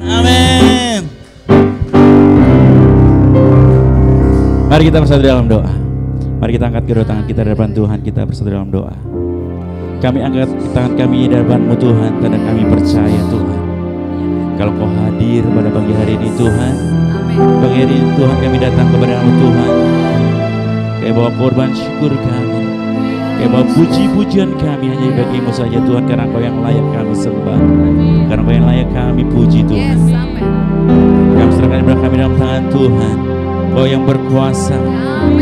Amin. Mari kita bersatu dalam doa. Mari kita angkat kedua tangan kita di hadapan Tuhan. Kita bersatu dalam doa. Kami angkat tangan kami di hadapan-Mu Tuhan, tanda kami percaya Tuhan. Kalau Kau hadir pada pagi hari ini Tuhan, pagi hari ini Tuhan kami datang kepada-Mu Tuhan. Kami bawa korban syukur kami, kami bawa puji-pujian kami hanya bagi-Mu saja Tuhan, karena Kau yang layak kami sembah, karena Kau yang layak kami puji Tuhan. Kami serahkan kepada kami dalam tangan Tuhan. Kau yang berkuasa. Kau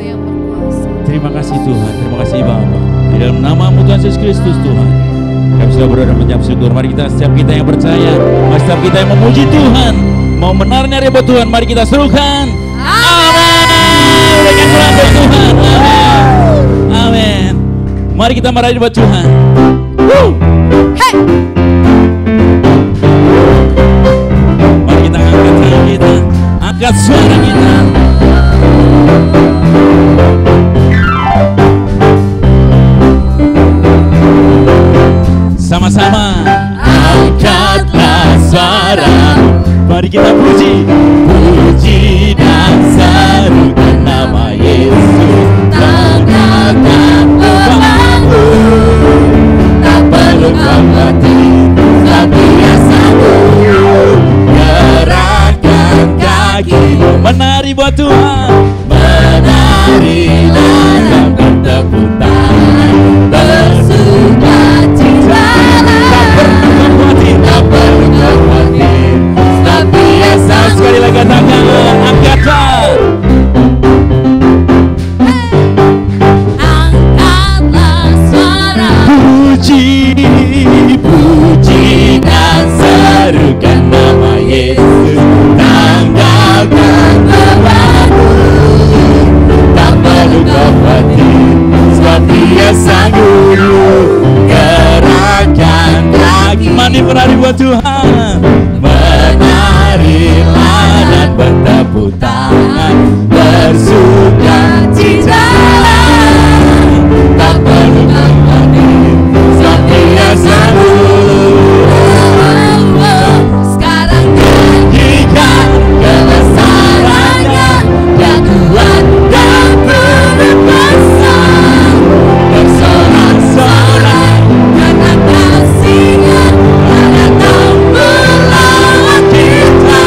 yang berkuasa. Terima kasih Tuhan, terima kasih Bapa. Di dalam nama-Mu Tuhan Yesus Kristus Tuhan, kami sudah berdoa dan menjawab syukur. Mari kita, setiap kita yang percaya, mari setiap kita yang memuji Tuhan, mau menarnya riba Tuhan, mari kita serukan amin. Berikan pulang ke Tuhan. Amin. Amin. Mari kita marahi buat Tuhan. Hey. Mari kita angkat tangan kita, angkat suara kita. Sama-sama angkatlah suara, mari kita puji, puji dan serukan nama Yesus. Tanyakan Bapakmu, tak perlu khawatir, tapi Dia sanggup. Gerakkan kakimu, menari buat Tuhan, menarilah dan bertepuk tangan, bersukacita. Tak perlu khawatir, tapi Dia sanggup. Sekali lagi katakan, angkatlah. Angkatlah suara. Puji, puji dan serukan nama Yesus. Tanggalkan Bapakmu, tak perlu khawatir, sebab Dia sanggup. Gerakkan kaki, mandi menari buat Tuhan, menarilah dan bertepuk tangan, bersukacita. Tak perlu khawatir, sebab Dia sanggup. Sekarang Nyanyikan kebesarannya, yang kuat dan penuh kuasa, bersorak-sorak karena kasih-Nya ada tak melawan kita.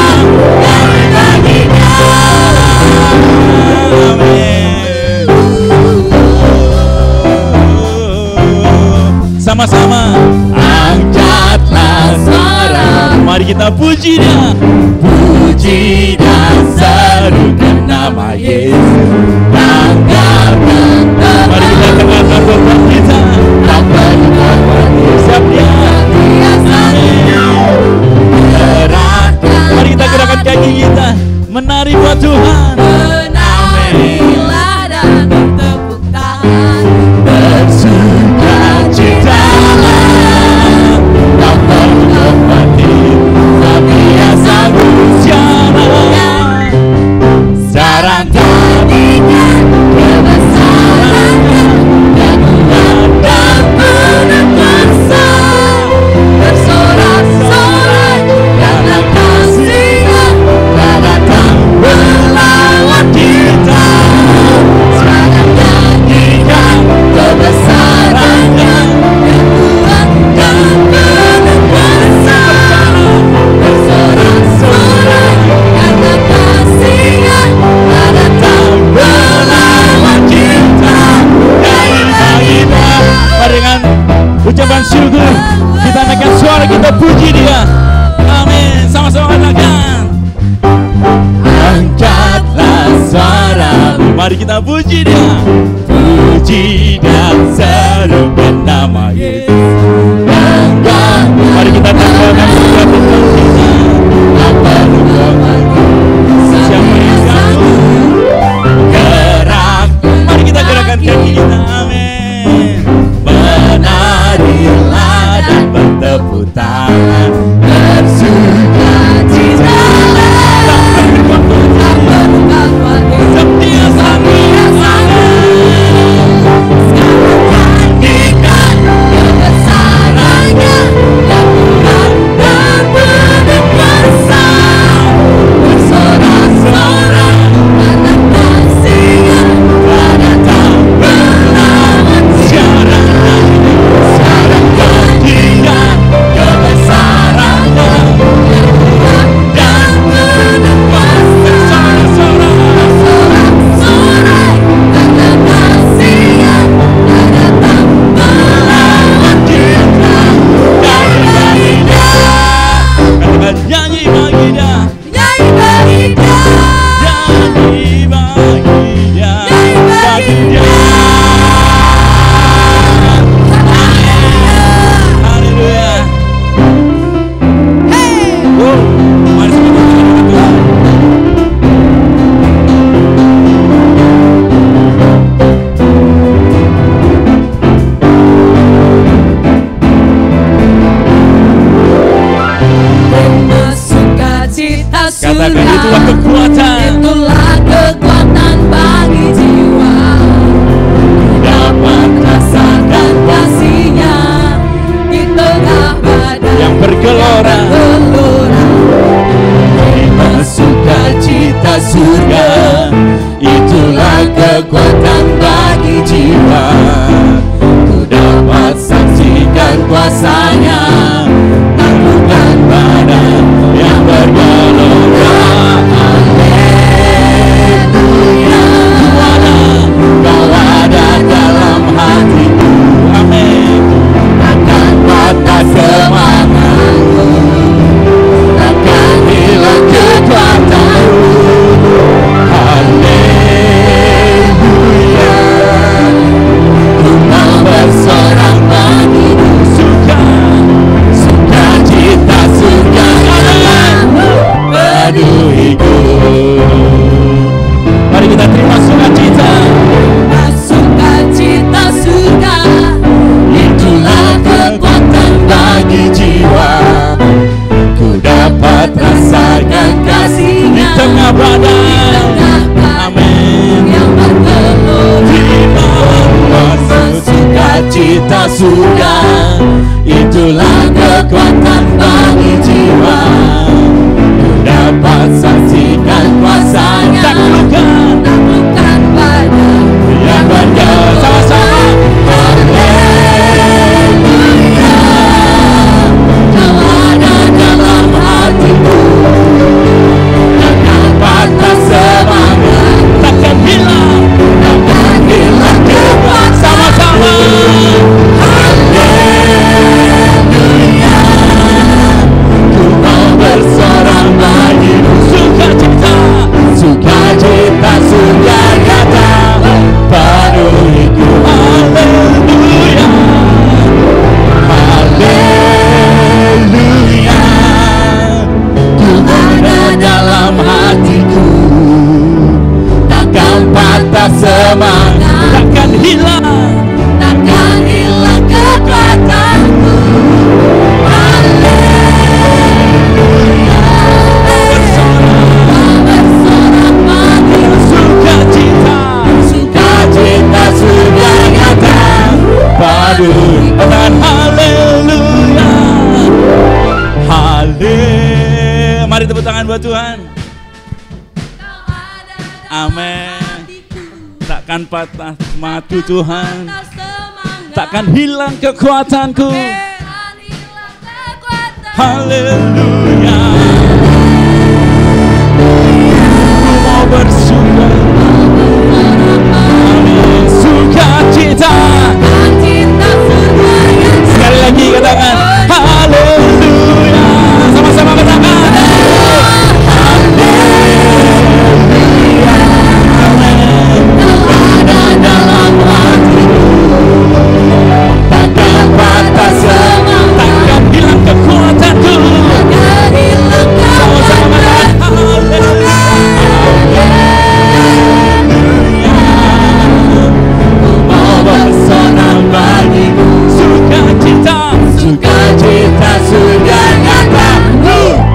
kami baginya. Amin. Sama-sama angkatlah suara, mari kita puji Dia, puji dan serukan nama Yesus. Tanggalkan, mari kita tengahkan beban kita, tak perlu khawatir, siap Dia. Amin. Gerakkan, mari kita gerakkan kaki kita, menari buat Tuhan. Menarilah dan bertepuk tangan, Bersukacita, tak perlu khawatir, tapi Dia sanggup. Sekarang nyanyikan kebesarannya, yang kuat dan penuh kuasa, bersorak-sorak karena kasih-Nya tak datang melawan kita. Sekarang nyanyikan kebesarannya, yang kuat dan penuh kuasa, bersorak-sorak karena kasih-Nya tak datang melawan kita. Mari dengan ucapan syukur kita naikkan suara, kita puji Dia. Amin. Sama-sama katakan, angkatlah suara, mari kita puji Dia, puji dan serukan nama Yesus. Mari kita tanggalkan segala beban kita, tak perlu khawatir, siapa yang sanggup. Gerak, mari kita gerakkan kaki kita. Amin. Menarilah dan bertepuk tangan, bersukacita. Tak perlu khawatir, sebab Dia sanggup. Sekarang nyanyikan Katakan surga. itulah kekuatan. Itulah kekuatan bagi jiwa. Dapat rasakan kasih-Nya di tengah badai Yang bergelora. Terima sukacita surga. Itulah kekuatan bagi jiwa. Ku dapat saksikan kuasa-Nya, Taklukkan badai yang bergelora. Haleluya. Kau ada dalam hatiku. Amin. Takkan patah semangatku, takkan hilang kekuatanku. Haleluya. Ku mau bersorak bagimu, Sukacita surga penuhiku. Mari kita terima sukacita. sukacita surga. Itulah kekuatan bagi jiwa. Ku dapat Rasakan di kasih-Nya tengah badai. tengah badai Amin. yang bergelora. Terima sukacita surga. Itulah kekuatan bagi jiwa. Ku dapat saksikan kuasa-Nya. Taklukkan Taklukkan badai yang bergelora. Sama-sama. Haleluya. Kau ada dalam hatiku, takkan patah semangat, Takkan hilang. takkan hilang kekuatan. Sama-sama. Haleluya. Ku mau bersorak bagimu, Sukacita. Sukacita surga nyata penuhiku. Haleluya. Haleluya. Ku ada dalam hatiku. Takkan patah semangat. Takkan hilang. takkan hilang kekuatanku. Haleluya. Mau bersorak bagimu, Sukacita. Sukacita surga nyata penuhiku. Dan haleluya. Haleluya. Mari tepuk tangan buat Tuhan. Kau ada dalam Amin. hatiku, Takkan patah semangatku Tuhan. patah semangat, Takkan hilang kekuatanku. takkan hilang kekuatan. Haleluya. Ku mau bersyukur. Amin. Sukacita. Cinta surga yang Sekali lagi katakan haleluya. Sama-sama katakan. ada dalam hatiku, Takkan patah semangat. Takkan hilang kekuatanku. takkan hilang Sama-sama kekuatan. katakan haleluya. Ku mau bersorak bagimu, Sukacita. Sukacita surga nyata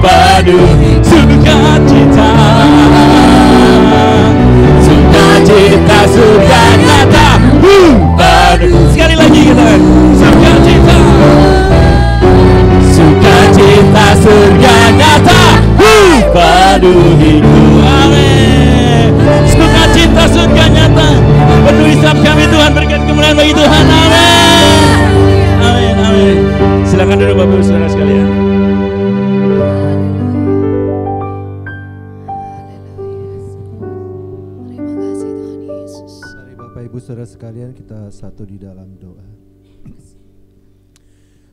penuhi. Sukacita. Sukacita surga nyata penuhi. Sekali lagi kita. Sukacita. Sukacita surga nyata penuhiku. Amin. Sukacita surga nyata penuhi setiap kami Tuhan. Berikan kemuliaan bagi Tuhan. Amin. Amin. Amin. Silakan duduk Bapak Ibu Saudara sekalian. Terima kasih Tuhan Yesus. Mari Bapak Ibu Saudara sekalian kita satu di dalam doa.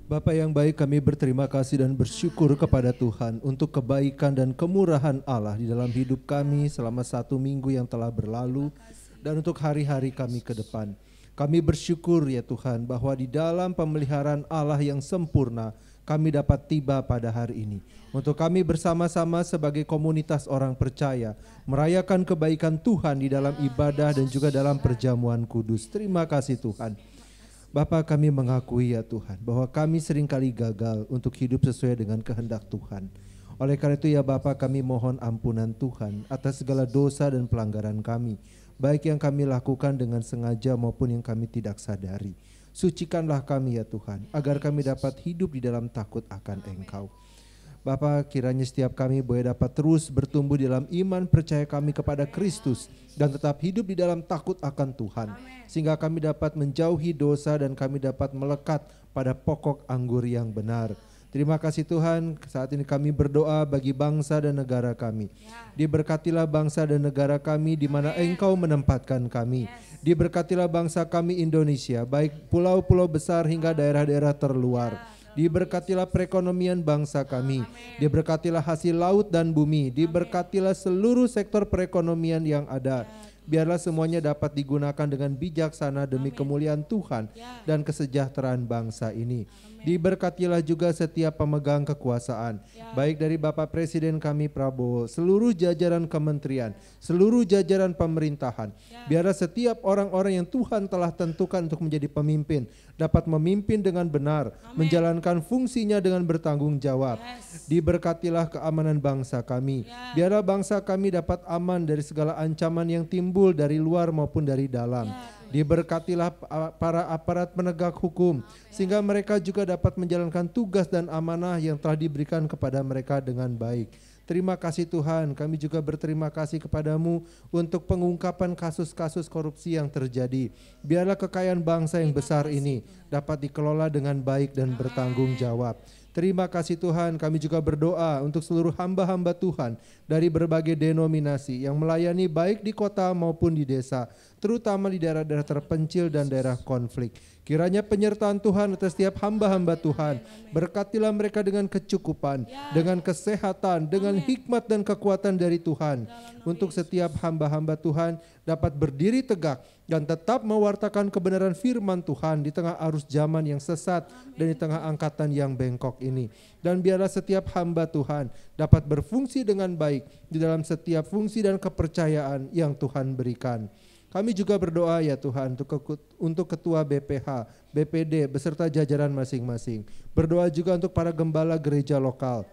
Bapa yang baik, kami berterima kasih dan bersyukur kepada Tuhan untuk kebaikan dan kemurahan Allah di dalam hidup kami selama 1 minggu yang telah berlalu dan untuk hari-hari kami ke depan. Kami bersyukur ya Tuhan bahwa di dalam pemeliharaan Allah yang sempurna kami dapat tiba pada hari ini. Untuk kami bersama-sama sebagai komunitas orang percaya merayakan kebaikan Tuhan di dalam ibadah dan juga dalam perjamuan kudus. Terima kasih Tuhan. Bapa, kami mengakui ya Tuhan bahwa kami seringkali gagal untuk hidup sesuai dengan kehendak Tuhan. Oleh karena itu ya Bapa, kami mohon ampunan Tuhan atas segala dosa dan pelanggaran kami, baik yang kami lakukan dengan sengaja maupun yang kami tidak sadari. Sucikanlah kami ya Tuhan, agar kami dapat hidup di dalam takut akan Engkau. Bapa, kiranya setiap kami boleh dapat terus bertumbuh di dalam iman percaya kami kepada Kristus dan tetap hidup di dalam takut akan Tuhan, sehingga kami dapat menjauhi dosa dan kami dapat melekat pada pokok anggur yang benar. Terima kasih Tuhan, saat ini kami berdoa bagi bangsa dan negara kami. Diberkatilah bangsa dan negara kami di mana Engkau menempatkan kami. Diberkatilah bangsa kami Indonesia, baik pulau-pulau besar hingga daerah-daerah terluar. Diberkatilah perekonomian bangsa kami. Diberkatilah hasil laut dan bumi. Diberkatilah seluruh sektor perekonomian yang ada. Biarlah semuanya dapat digunakan dengan bijaksana demi kemuliaan Tuhan dan kesejahteraan bangsa ini. Diberkatilah juga setiap pemegang kekuasaan, baik dari Bapak Presiden kami Prabowo, seluruh jajaran kementerian, seluruh jajaran pemerintahan. Biarlah setiap orang-orang yang Tuhan telah tentukan untuk menjadi pemimpin dapat memimpin dengan benar, menjalankan fungsinya dengan bertanggung jawab. Diberkatilah keamanan bangsa kami. Biarlah bangsa kami dapat aman dari segala ancaman yang timbul dari luar maupun dari dalam. Diberkatilah para aparat penegak hukum, sehingga mereka juga dapat menjalankan tugas dan amanah yang telah diberikan kepada mereka dengan baik. Terima kasih Tuhan, kami juga berterima kasih kepadamu untuk pengungkapan kasus-kasus korupsi yang terjadi. Biarlah kekayaan bangsa yang besar ini dapat dikelola dengan baik dan bertanggung jawab. Terima kasih Tuhan, kami juga berdoa untuk seluruh hamba-hamba Tuhan dari berbagai denominasi yang melayani baik di kota maupun di desa, terutama di daerah-daerah terpencil dan daerah konflik. Kiranya penyertaan Tuhan atas setiap hamba-hamba Tuhan. Berkatilah mereka dengan kecukupan, dengan kesehatan, dengan hikmat dan kekuatan dari Tuhan. Untuk setiap hamba-hamba Tuhan dapat berdiri tegak dan tetap mewartakan kebenaran firman Tuhan di tengah arus zaman yang sesat dan di tengah angkatan yang bengkok ini. Dan biarlah setiap hamba Tuhan dapat berfungsi dengan baik di dalam setiap fungsi dan kepercayaan yang Tuhan berikan. Kami juga berdoa ya Tuhan untuk ketua BPH, BPD beserta jajaran masing-masing. Berdoa juga untuk para gembala gereja lokal,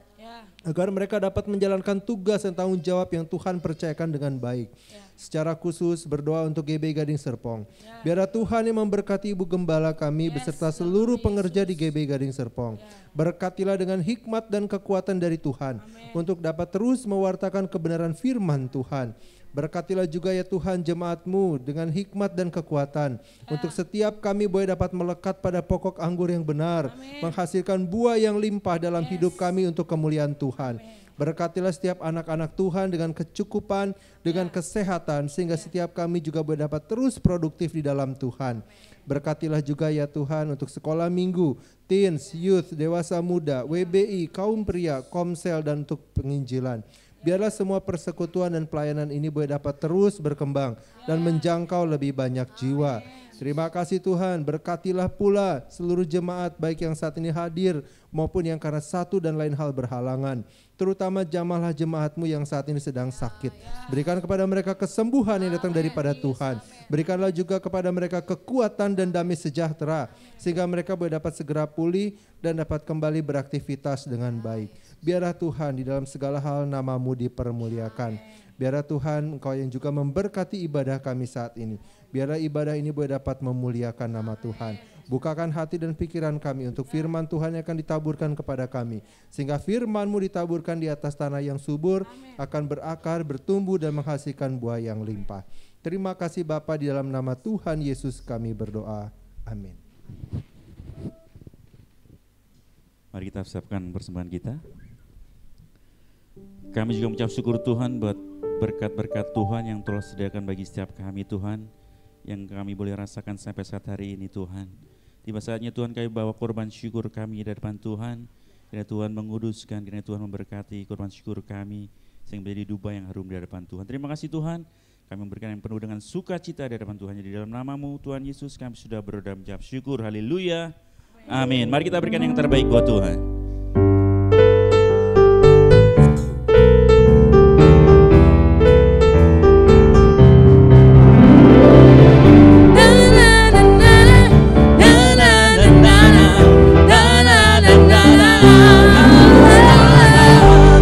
agar mereka dapat menjalankan tugas dan tanggung jawab yang Tuhan percayakan dengan baik. Secara khusus berdoa untuk GB Gading Serpong. Biarlah Tuhan yang memberkati Ibu Gembala kami beserta seluruh pengerja di GB Gading Serpong. Berkatilah dengan hikmat dan kekuatan dari Tuhan untuk dapat terus mewartakan kebenaran firman Tuhan. Berkatilah juga ya Tuhan jemaat-Mu dengan hikmat dan kekuatan. Untuk setiap kami boleh dapat melekat pada pokok anggur yang benar, menghasilkan buah yang limpah dalam hidup kami untuk kemuliaan Tuhan. Berkatilah setiap anak-anak Tuhan dengan kecukupan, dengan kesehatan, sehingga setiap kami juga boleh dapat terus produktif di dalam Tuhan. Berkatilah juga ya Tuhan untuk sekolah minggu, teens, youth, dewasa muda, WBI, kaum pria, komsel, dan untuk penginjilan. Biarlah semua persekutuan dan pelayanan ini boleh dapat terus berkembang dan menjangkau lebih banyak jiwa. Terima kasih Tuhan, berkatilah pula seluruh jemaat baik yang saat ini hadir maupun yang karena satu dan lain hal berhalangan. Terutama jamahlah jemaat-Mu yang saat ini sedang sakit. Berikan kepada mereka kesembuhan yang datang daripada Tuhan. Berikanlah juga kepada mereka kekuatan dan damai sejahtera, sehingga mereka boleh dapat segera pulih dan dapat kembali beraktivitas dengan baik. Biarlah Tuhan di dalam segala hal nama-Mu dipermuliakan. Biarlah Tuhan Engkau yang juga memberkati ibadah kami saat ini. Biarlah ibadah ini boleh dapat memuliakan nama Tuhan. Bukakan hati dan pikiran kami untuk firman Tuhan yang akan ditaburkan kepada kami. Sehingga firman-Mu ditaburkan di atas tanah yang subur, akan berakar, bertumbuh dan menghasilkan buah yang limpah. Terima kasih Bapa, di dalam nama Tuhan Yesus kami berdoa. Amin. Mari kita siapkan persembahan kita. Kami juga mengucap syukur Tuhan buat berkat-berkat Tuhan yang telah sediakan bagi setiap kami Tuhan, yang kami boleh rasakan sampai saat hari ini Tuhan. Tiba saatnya Tuhan kami bawa korban syukur kami di depan Tuhan. Kiranya Tuhan menguduskan, kiranya Tuhan memberkati korban syukur kami sehingga menjadi duba yang harum di hadapan Tuhan. Terima kasih Tuhan, kami memberikan yang penuh dengan sukacita di hadapan Tuhan. Di dalam nama-Mu Tuhan Yesus kami sudah berdoa mengucap syukur. Haleluya. Amin. Mari kita berikan yang terbaik buat Tuhan.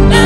Na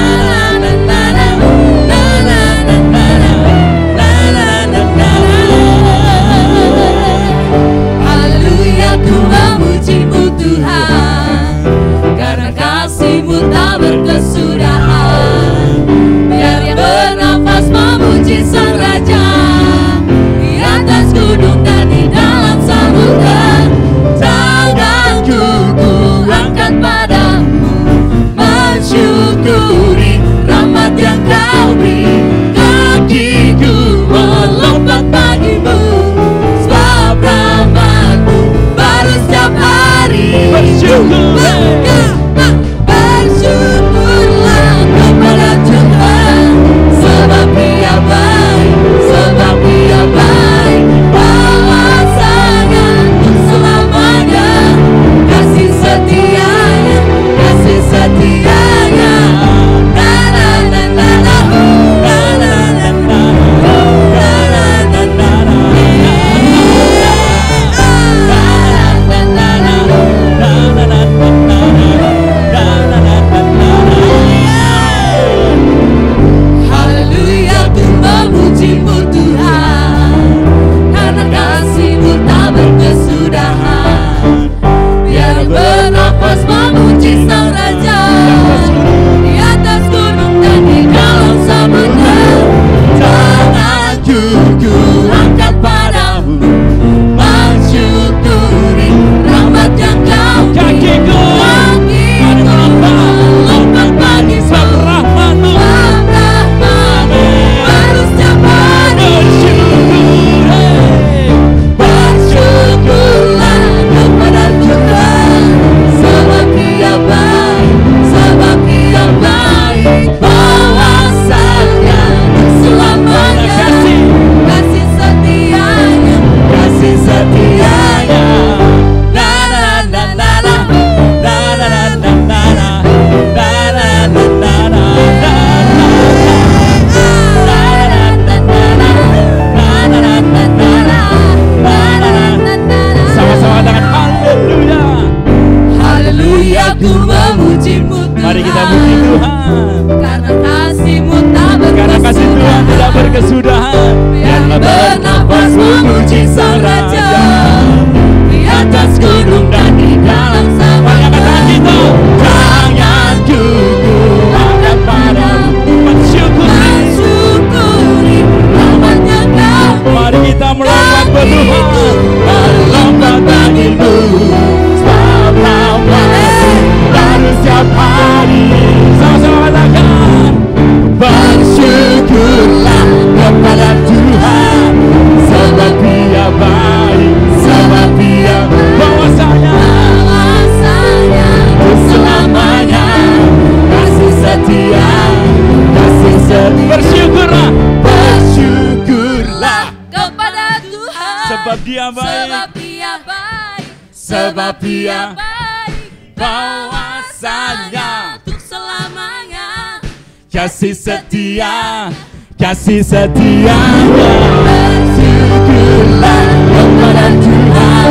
kesudahan. Biarlah bernafas memuji Sang Raja di atas gunung dan di dalam sabana. Kita Jangan gugup ada padamu, mensyukuri rahmat-Nya Kau. mari kita melompat berdoa. Melompat bagimu, sebab rahmat-Mu baru setiap hari. Sama-sama katakan, Bersyukurlah kepada Tuhan, sebab Dia baik, sebab Dia bahwasanya selamanya. Kasih setia, kasih setia. bersyukurlah Bersyukurlah kepada Tuhan, sebab Dia baik. sebab Dia baik, Sebab Dia baik, bahwasanya untuk selamanya. kasih setia, kasih setia. Bersyukurlah kepada Tuhan,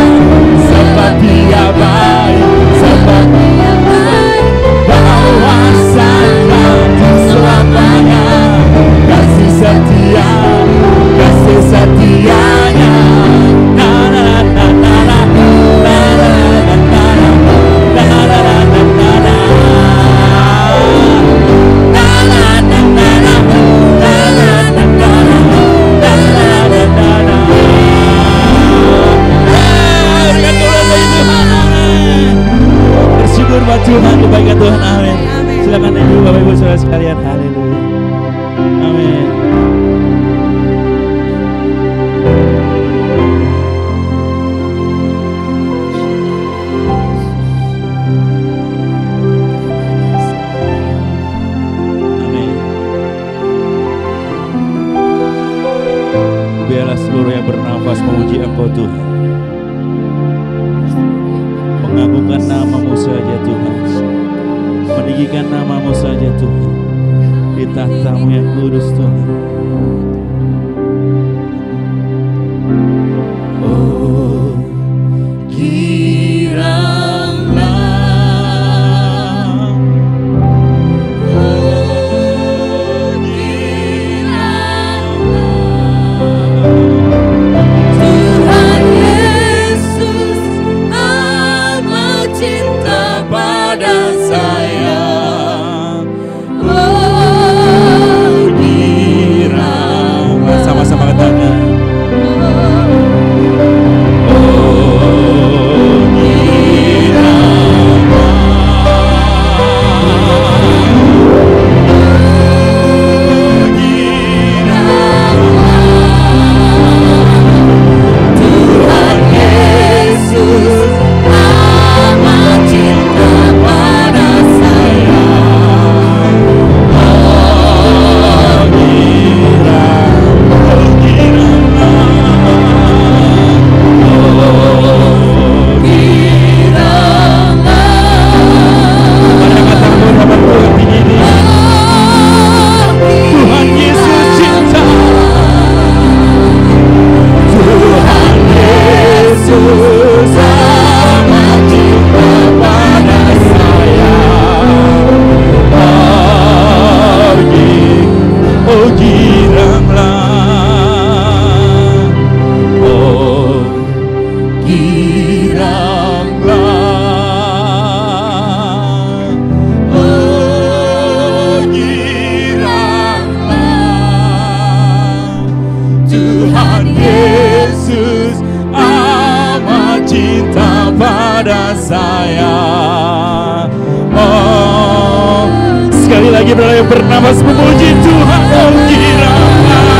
Sebab Dia baik, sebab Dia baik, bahwasanya untuk selamanya. Kasih setia, kasih setianya. Na na na na na na na na na na na na na. Bersyukur buat Tuhan, kebaikan Tuhan, amin. Silakan ibu, bapak ibu saudara sekalian, haleluya, amin. Amin. Biarlah seluruh yang bernafas memuji Engkau Tuhan, mengagungkan nama-Mu saja Tuhan, meninggikan nama-Mu saja Tuhan, di tahta-Mu yang kudus Tuhan. Oh, giranglah, oh giranglah, Tuhan Yesus amat cinta pada saya. Oh giranglah, sama-sama katakan. Tuhan Yesus amat cinta pada saya. Oh Tuhan Yesus cinta, Tuhan Yesus amat cinta pada saya. oh giranglah, oh giranglah, Oh giranglah, Tuhan Yesus amat cinta pada saya. Oh, sekali lagi berlalu bernafas memuji Tuhan. Oh giranglah,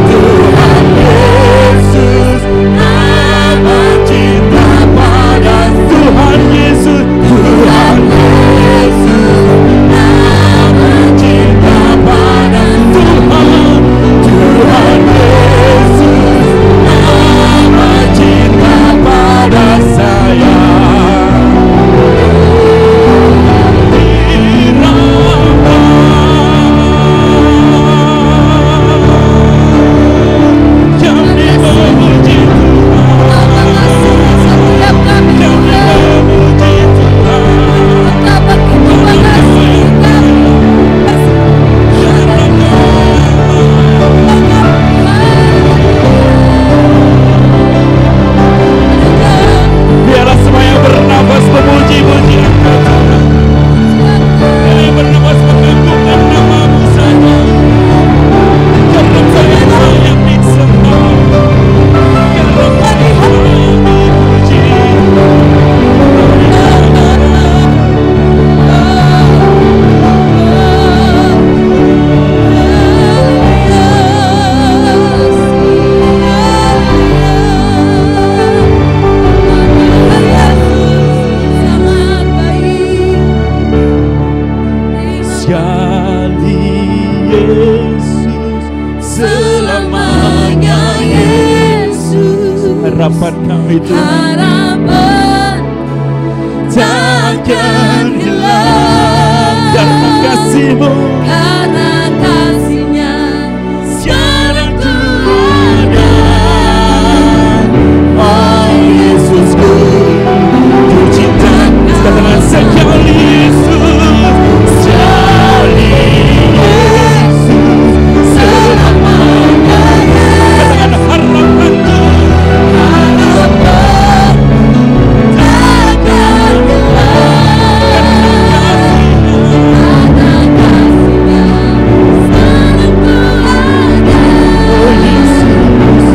Tuhan Yesus amat cinta pada Tuhan Yesus, Tuhan Yesus sekali Yesus, selamanya Yesus. harapan kami Tuhan, Harapan takkan hilang karena kasih-Mu, karena kasih-Nya sekarang ku ada. oh Yesusku, ku cinta katakan sekali Yesus, sekali Yesus, Selamanya katakan harapanku, harapan takkan hilang karena kasih-Nya sekarang ku ada.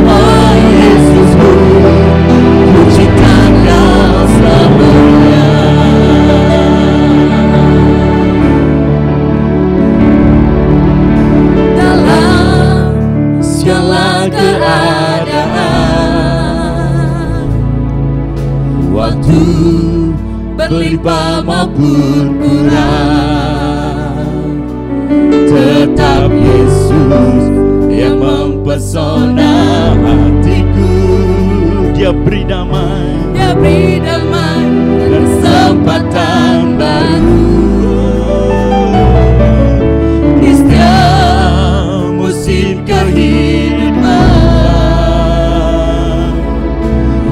oh Yesusku, ku cinta Kau selamanya. Dalam segala keadaan, Waktu berlimpah maupun kurang, tetap Yesus yang mempesona hatiku. Dia beri damai, Dia beri damai dan kesempatan baru di setiap musim kehidupan.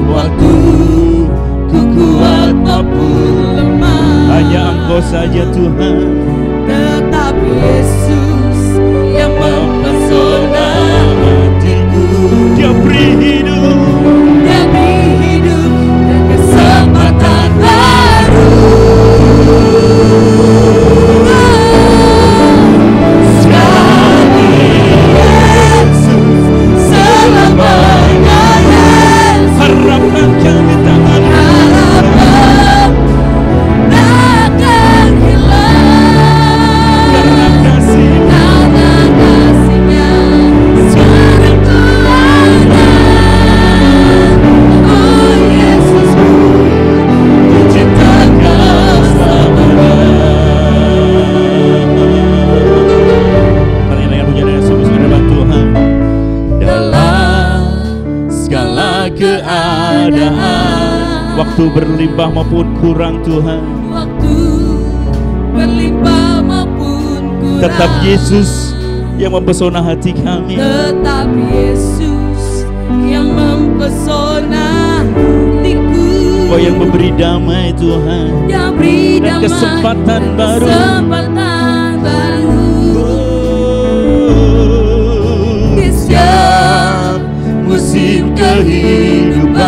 waktu ku kuat maupun Lemah, hanya Engkau saja Tuhan tetap Yesus yang mempesona hatiku. Dia beri hidup, Dia beri hidup dan kesempatan baru. Sekali Yesus, selamanya Yesus. harapan kami tangan Harapan takkan hilang karena kasih. karena kasih-Nya sekarang ku ada. Oh Yesusku, Ku cinta Kau selamanya. Mari dengan pujian yang sungguh-sungguh depan Tuhan. Dalam segala keadaan, waktu berlimpah maupun kurang Tuhan, waktu berlimpah maupun kurang, tetap Yesus yang mempesona hati kami. tetap Yesus yang mempesona hatiku. Oh yang memberi damai Tuhan, Yang beri dan damai kesempatan dan baru. kesempatan baru Oh, di setiap musim kehidupan,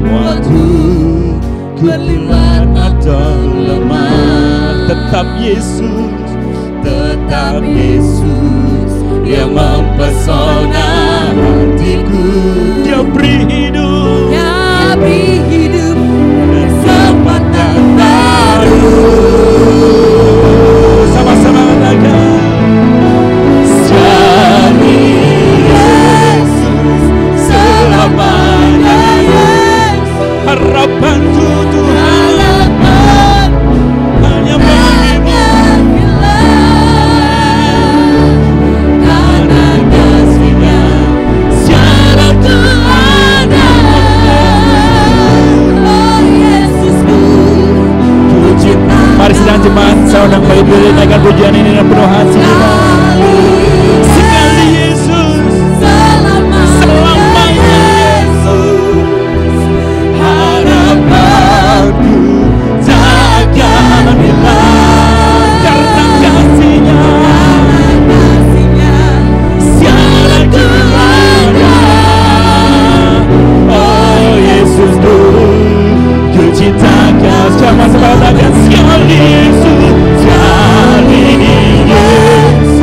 waktu ku kuat atau lemah, tetap Yesus, tetap Yesus yang mempesona hatiku. Dia beri hidup, Dia beri hidup dan kesempatan baru. Sama-sama katakan, sekali Yesus, selamanya Yesus. Harapanku Tuhan harapan hanya bagimu, takkan hilang karena kasih-Nya sekarang ku ada. Oh Yesusku, ku cinta. Mari sedang jemaat, saya undang Bapak Ibu naikkan pujian ini dengan penuh hati kita. Sekali Yesus, selamanya Yesus. Harapanku takkan hilang karena kasih-Nya sekarang ku ada. Oh Yesusku, ku cinta Kau. Sama-sama katakan sekali Yesus, sekali Yesus.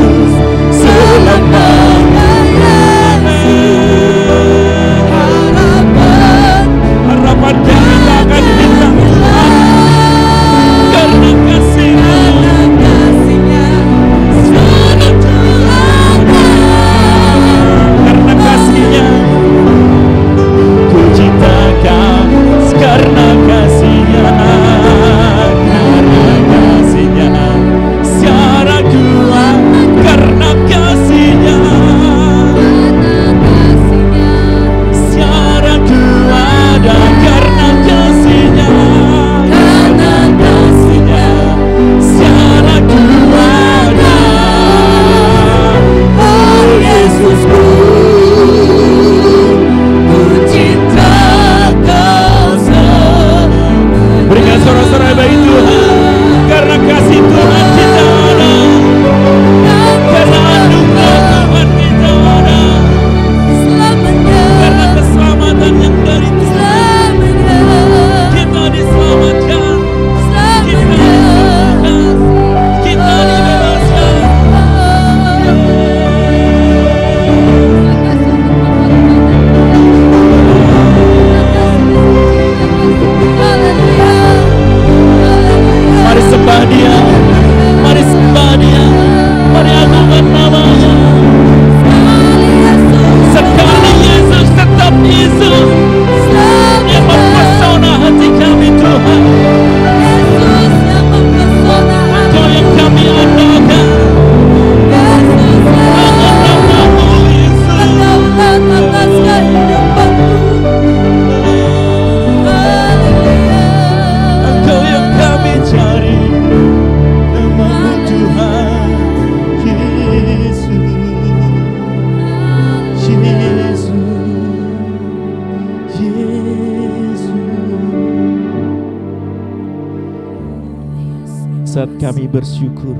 saat kami bersyukur,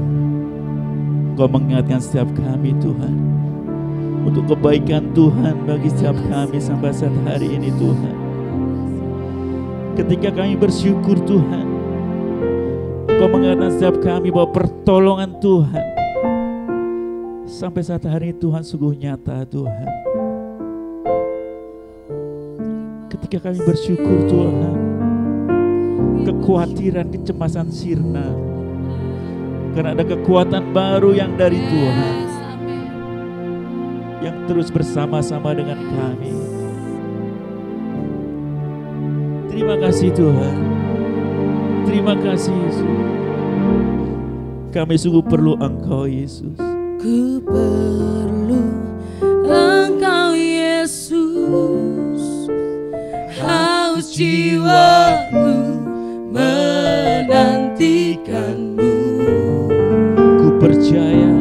Engkau mengingatkan setiap kami Tuhan, untuk kebaikan Tuhan bagi setiap kami sampai saat hari ini Tuhan. Ketika kami bersyukur Tuhan, Engkau mengingatkan setiap kami bahwa pertolongan Tuhan sampai saat hari ini Tuhan sungguh nyata Tuhan. Ketika kami bersyukur Tuhan, kekhawatiran, kecemasan sirna, karena ada kekuatan baru yang dari Tuhan, yang terus bersama-sama dengan kami. Terima kasih Tuhan, terima kasih Yesus. Kami sungguh perlu Engkau Yesus. Ku perlu Engkau Yesus, haus jiwaku menantikanmu. Ku percaya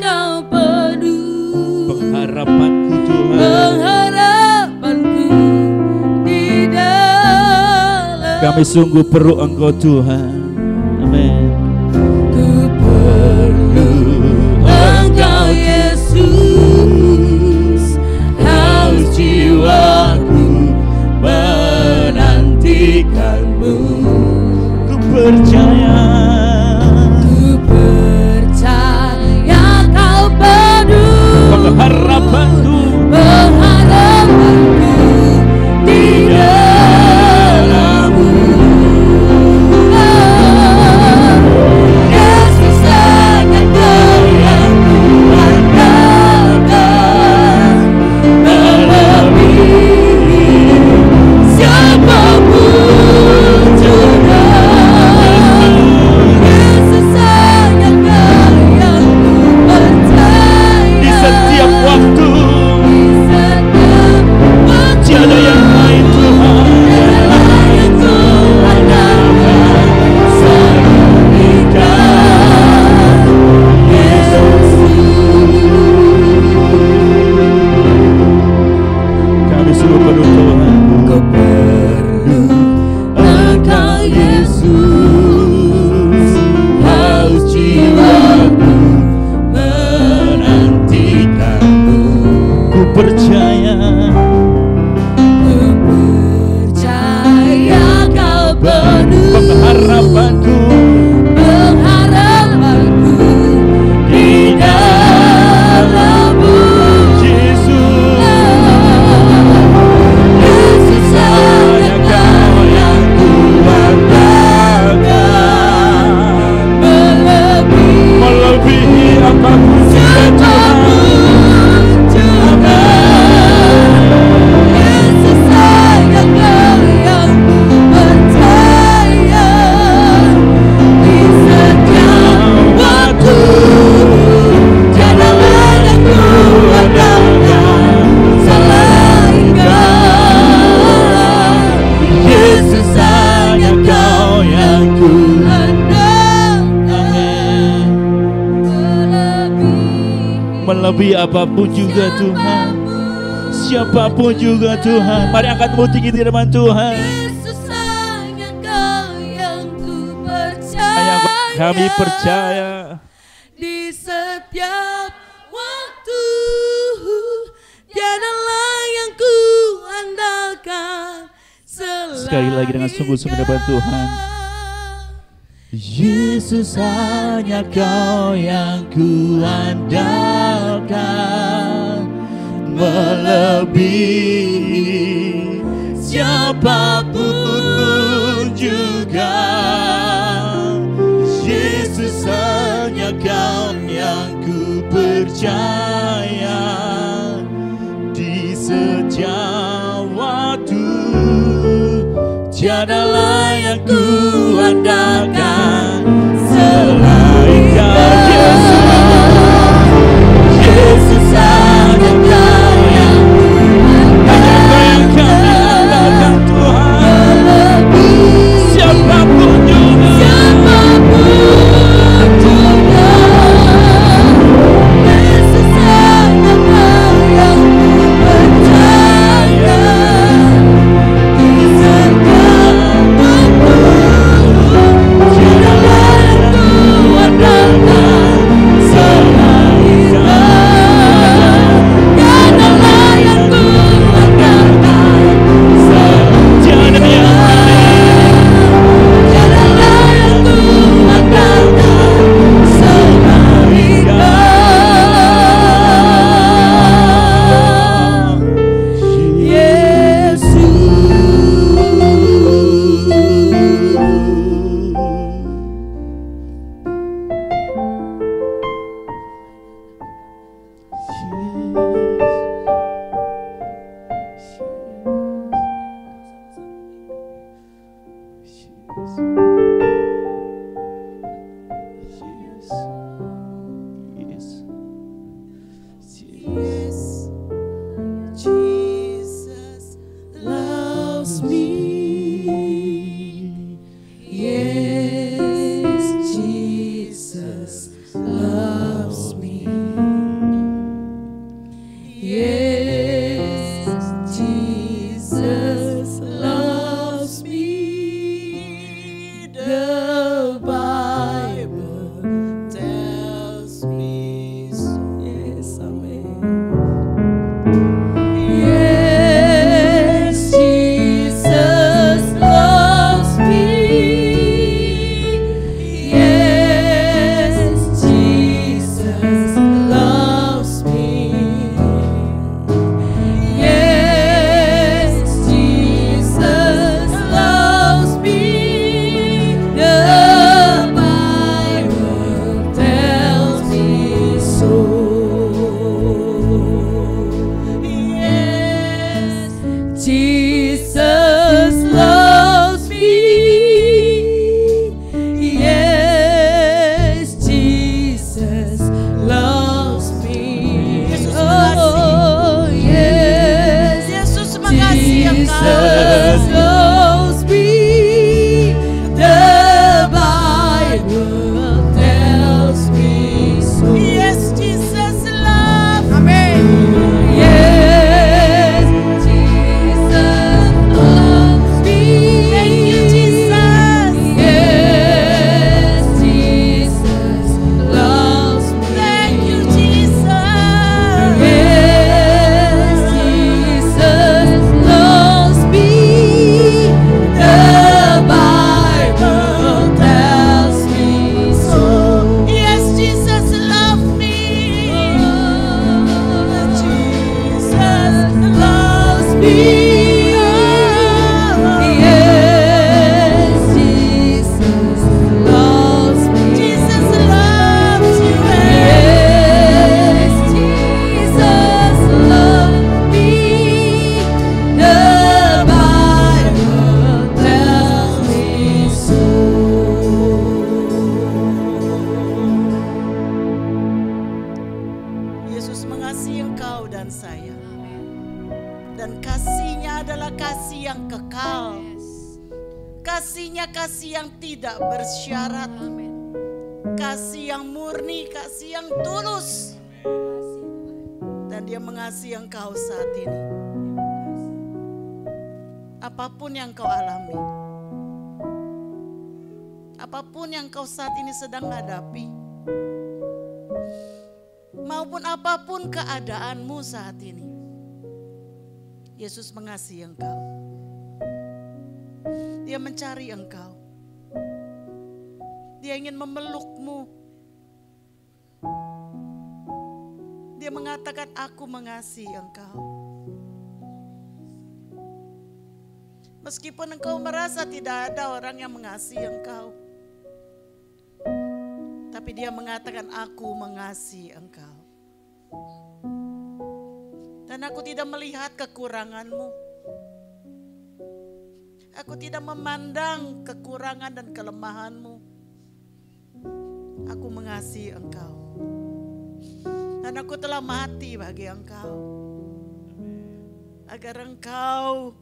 Kau penuh pengharapanku Tuhan, pengharapanku di dalam. kami sungguh perlu Engkau Tuhan. Amin. Ku perlu Engkau Yesus, haus jiwaku menantikanmu. Ku percaya Kau penuh pengharapanku di dalam-Mu. Yesus hanya Kau yang kuandalkan, melebihi siapapun juga. Yesus hanya Kau yang kupercaya. di setiap waktu. Tiada yang lain Tuhan. Kami sungguh perlu Tuhan. Ku perlu Engkau Yesus, haus jiwaku menantikanmu. Ku percaya Kau penuh pengharapanku di dalam-Mu. Yesus. Yesus hanya Kau yang kuandalkan, Melebihi apapun juga Tuhan. juga. Yesus hanya Kau yang kupercaya. Di setiap waktu tiada lain yang kuandalkan selain Kau. Yesus hanya Kau yang kuandalkan, Melebihi apapun juga Tuhan, siapapun juga Tuhan. Mari angkat mulut tinggi di depan Tuhan. Yesus hanya Kau yang Hanya kupercaya. kami percaya. Di setiap waktu tiada lain yang kuandalkan selain Sekali lagi dengan sungguh-sungguh di depan Tuhan. Yesus hanya Kau yang kuandalkan, melebihi siapapun juga. Yesus hanya Kau yang kupercaya. Di setiap waktu tiada lain yang kuandalkan selain Kau. Yesus hanya Kau yang kami andalkan Tuhan. Siapapun juga. Yesus hanya Kau yang kupercaya. Di setiap Jesus loves me. Yes, Jesus loves me. Yes, Jesus loves me. The Bible tells me so. Yes, amen. Yes, Jesus loves me. Yes, Jesus loves me. Yes, Jesus loves me. The Bible tells me so. Yes, Jesus loves me. Yes, Jesus loves me. Yesus Oh, yes. Yesus mengasihi engkau. Jesus loves me. The Bible tells me so. Yes, Jesus loves. Amen. Yes, Jesus loves me. Thank you, Jesus. Yes, Jesus loves me. Thank you, Jesus. Yes, Jesus loves me. The Bible tells me so. Yes, Jesus loves me. Jesus loves me. Yes, Jesus loves me. Jesus loves you. Yes, Jesus loves me. The Bible tells me so. Yesus mengasihi engkau dan saya. Dan kasih-Nya adalah kasih yang kekal. Kasih-Nya kasih yang tidak bersyarat. Kasih yang murni, kasih yang tulus. Dan Dia mengasihi engkau saat ini. Apapun yang kau alami, apapun yang kau saat ini sedang hadapi, maupun apapun keadaanmu saat ini, Yesus mengasihi engkau. Dia mencari engkau. Dia ingin memelukmu. Dia mengatakan, aku mengasihi engkau. Meskipun engkau merasa tidak ada orang yang mengasihi engkau, tapi Dia mengatakan, aku mengasihi engkau. Dan aku tidak melihat kekuranganmu. Aku tidak memandang kekurangan dan kelemahanmu. Aku mengasihi engkau. Dan aku telah mati bagi engkau. Agar engkau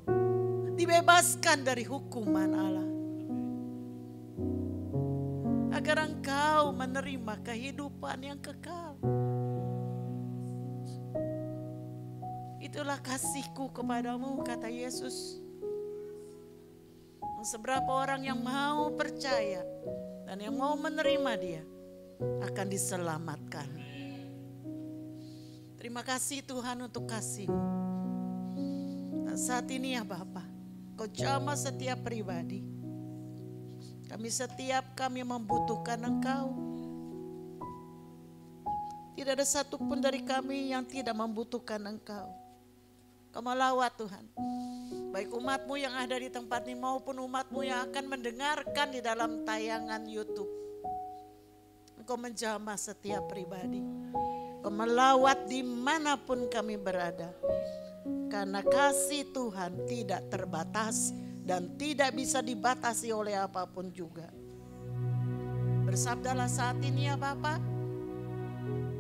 dibebaskan dari hukuman Allah. Agar engkau menerima kehidupan yang kekal. Itulah kasihku kepadamu, kata Yesus. Seberapa orang yang mau percaya dan yang mau menerima Dia akan diselamatkan. Terima kasih Tuhan untuk kasih-Mu. Dan saat ini ya Bapa, Kau jamah setiap pribadi. Kami membutuhkan Engkau. Tidak ada satupun dari kami yang tidak membutuhkan Engkau. Kau melawat Tuhan, baik umat-Mu yang ada di tempat ini maupun umat-Mu yang akan mendengarkan di dalam tayangan YouTube. Engkau menjamah setiap pribadi. Engkau melawat dimanapun kami berada. Karena kasih Tuhan tidak terbatas dan tidak bisa dibatasi oleh apapun juga. Bersabdalah saat ini ya Bapa.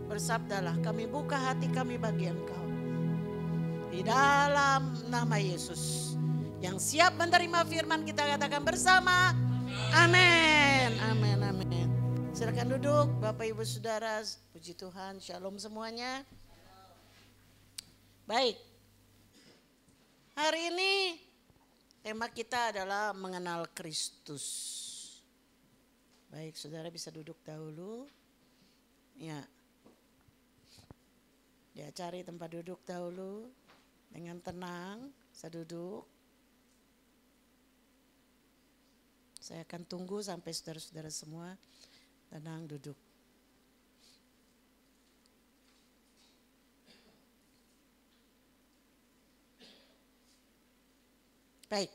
Bersabdalah, kami buka hati kami bagi Engkau. Di dalam nama Yesus. Yang siap menerima firman kita katakan bersama. Amin. Amin. Amin. Silakan duduk Bapak Ibu Saudara. Puji Tuhan. Shalom semuanya. Baik. Hari ini tema kita adalah mengenal Kristus. Baik, saudara bisa duduk dahulu. Ya. Dia cari tempat duduk dahulu. Dengan tenang, saya duduk. Saya akan tunggu sampai saudara-saudara semua tenang duduk. Baik.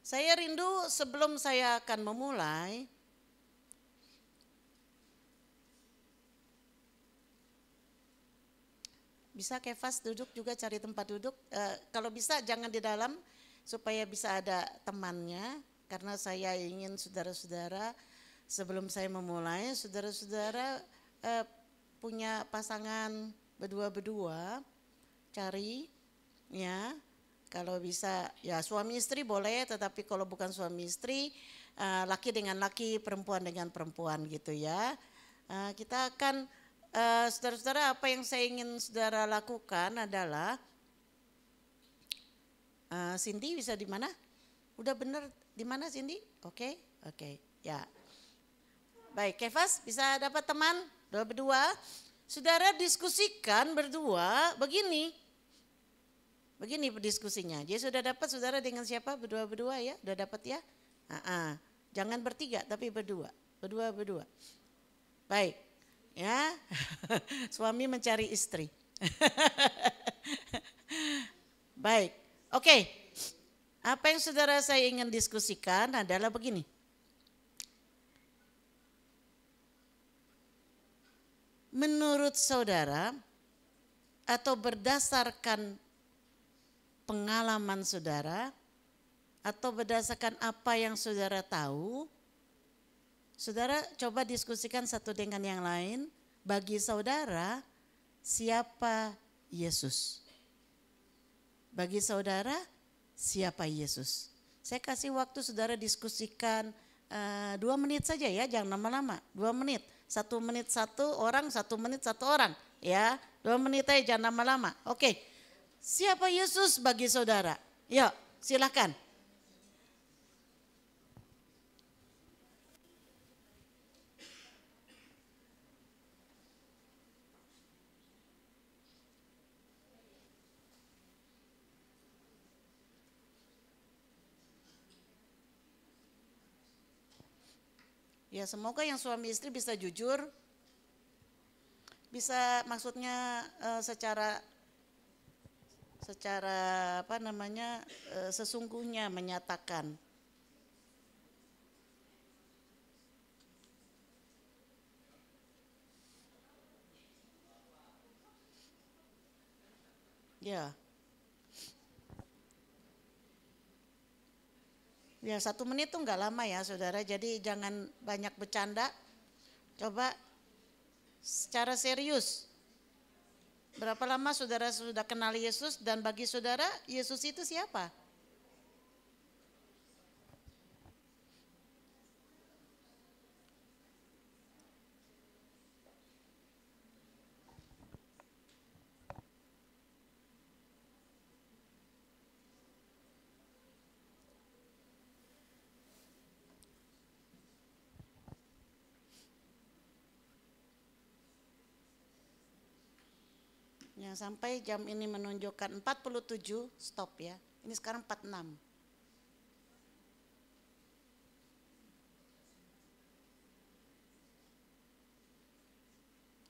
Saya rindu sebelum saya akan memulai, bisa Kefas duduk juga cari tempat duduk. Kalau bisa jangan di dalam supaya bisa ada temannya. Karena saya ingin saudara-saudara sebelum saya memulai, saudara-saudara punya pasangan berdua-berdua, cari ya. Kalau bisa ya suami istri boleh, tetapi kalau bukan suami istri, laki dengan laki, perempuan dengan perempuan gitu ya. Kita akan, saudara-saudara, apa yang saya ingin saudara lakukan adalah, Cindy bisa di mana? Udah bener di mana Cindy? Oke, ya. Baik, Kefas bisa dapat teman berdua. Saudara diskusikan berdua begini. Begini diskusinya. Dia sudah dapat saudara dengan siapa? Berdua-berdua ya? Udah dapat ya? Jangan bertiga tapi berdua. Berdua-berdua. Baik. Ya. Suami mencari istri. Baik. Oke. Apa yang saudara saya ingin diskusikan adalah begini. Menurut saudara atau berdasarkan pengalaman saudara atau berdasarkan apa yang saudara tahu, saudara coba diskusikan satu dengan yang lain. Bagi saudara, siapa Yesus? Bagi saudara, siapa Yesus? Saya kasih waktu saudara diskusikan 2 menit saja ya, jangan lama-lama. 2 menit, 1 menit 1 orang, 1 menit 1 orang ya. 2 menit aja, jangan lama-lama. Oke. Siapa Yesus bagi saudara? Yuk, silakan. Ya, semoga yang suami istri bisa jujur. Bisa maksudnya secara sesungguhnya menyatakan. Ya. Ya 1 menit tuh nggak lama ya saudara, jadi jangan banyak bercanda. Coba secara serius. Berapa lama saudara sudah kenal Yesus dan bagi saudara Yesus itu siapa? Ya, sampai jam ini menunjukkan 47, stop ya. Ini sekarang 46.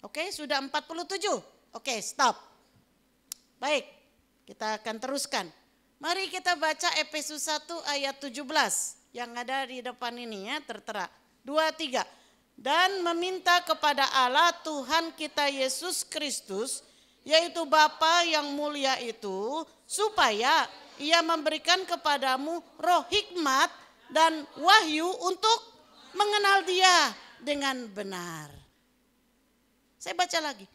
Oke, sudah 47. Oke, stop. Baik, kita akan teruskan. Mari kita baca Efesus 1 ayat 17 yang ada di depan ini ya, tertera. 2, 3. Dan meminta kepada Allah Tuhan kita Yesus Kristus, yaitu Bapa yang mulia itu, supaya Ia memberikan kepadamu roh hikmat dan wahyu untuk mengenal Dia dengan benar. Saya baca lagi.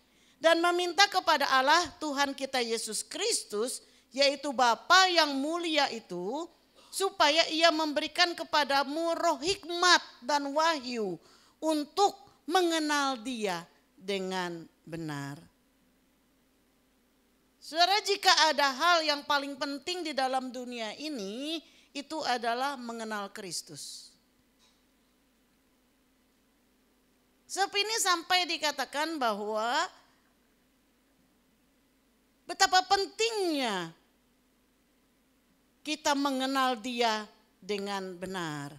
Dan meminta kepada Allah Tuhan kita Yesus Kristus, yaitu Bapa yang mulia itu, supaya Ia memberikan kepadamu roh hikmat dan wahyu untuk mengenal Dia dengan benar. Saudara, jika ada hal yang paling penting di dalam dunia ini, itu adalah mengenal Kristus. Sebab ini sampai dikatakan bahwa betapa pentingnya kita mengenal Dia dengan benar.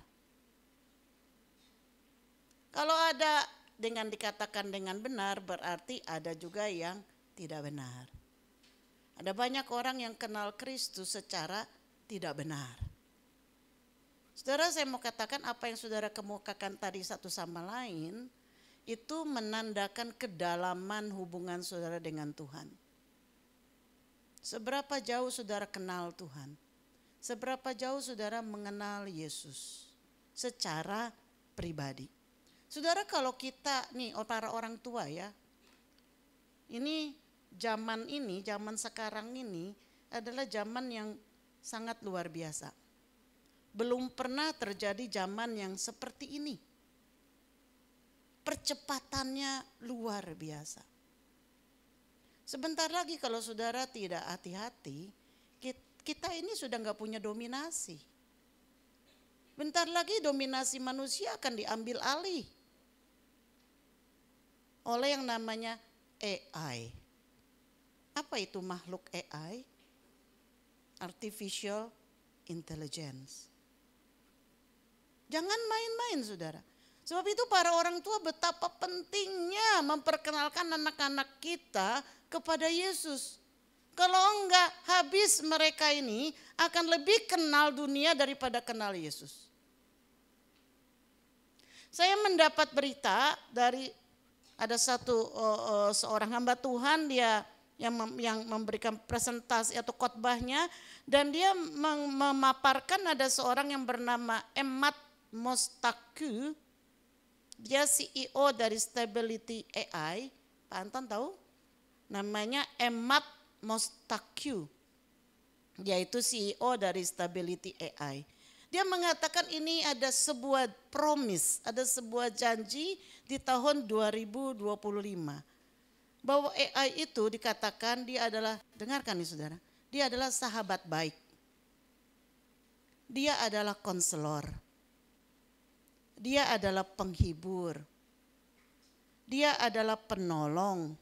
Kalau ada dengan dikatakan dengan benar, berarti ada juga yang tidak benar. Ada banyak orang yang kenal Kristus secara tidak benar. Saudara, saya mau katakan apa yang saudara kemukakan tadi satu sama lain, itu menandakan kedalaman hubungan saudara dengan Tuhan. Seberapa jauh saudara kenal Tuhan? Seberapa jauh saudara mengenal Yesus secara pribadi? Saudara, kalau kita nih para orang tua ya, ini zaman sekarang ini adalah zaman yang sangat luar biasa. Belum pernah terjadi zaman yang seperti ini. Percepatannya luar biasa. Sebentar lagi kalau saudara tidak hati-hati, kita ini sudah nggak punya dominasi. Bentar lagi dominasi manusia akan diambil alih oleh yang namanya AI. Apa itu makhluk AI? Artificial Intelligence. Jangan main-main saudara. Sebab itu para orang tua betapa pentingnya memperkenalkan anak-anak kita kepada Yesus. Kalau enggak, habis mereka ini akan lebih kenal dunia daripada kenal Yesus. Saya mendapat berita dari ada seorang hamba Tuhan, dia yang memberikan presentasi atau khotbahnya, dan dia memaparkan ada seorang yang bernama Emad Mostaku. Dia CEO dari Stability AI. Pak Anton tahu? Namanya Emad Mostaku. Yaitu CEO dari Stability AI. Dia mengatakan ini ada sebuah promise, ada sebuah janji di tahun 2025. Bahwa AI itu dikatakan dia adalah, dengarkan nih saudara, dia adalah sahabat baik. Dia adalah konselor. Dia adalah penghibur. Dia adalah penolong.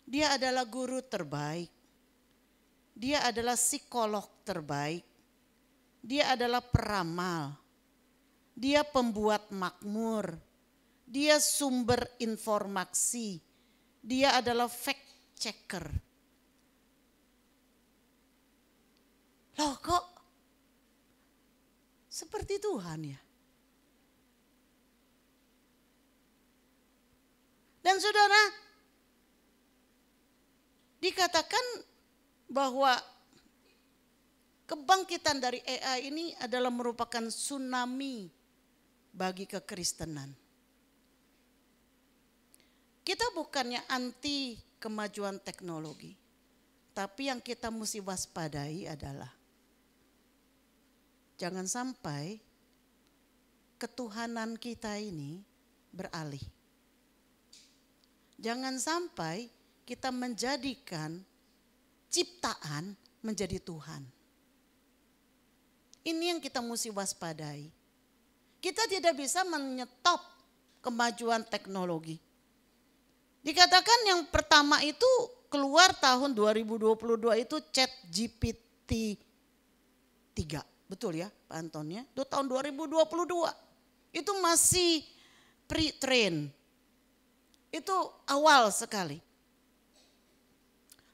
Dia adalah guru terbaik. Dia adalah psikolog terbaik. Dia adalah peramal. Dia pembuat makmur. Dia sumber informasi. Dia adalah fact checker. Loh kok seperti Tuhan ya? Dan saudara, dikatakan bahwa kebangkitan dari AI ini adalah merupakan tsunami bagi kekristenan. Kita bukannya anti kemajuan teknologi, tapi yang kita mesti waspadai adalah jangan sampai ketuhanan kita ini beralih. Jangan sampai kita menjadikan ciptaan menjadi Tuhan. Ini yang kita mesti waspadai. Kita tidak bisa menyetop kemajuan teknologi. Dikatakan yang pertama itu keluar tahun 2022 itu ChatGPT 3. Betul ya Pak Anton ya? Itu tahun 2022. Itu masih pre-train. Itu awal sekali.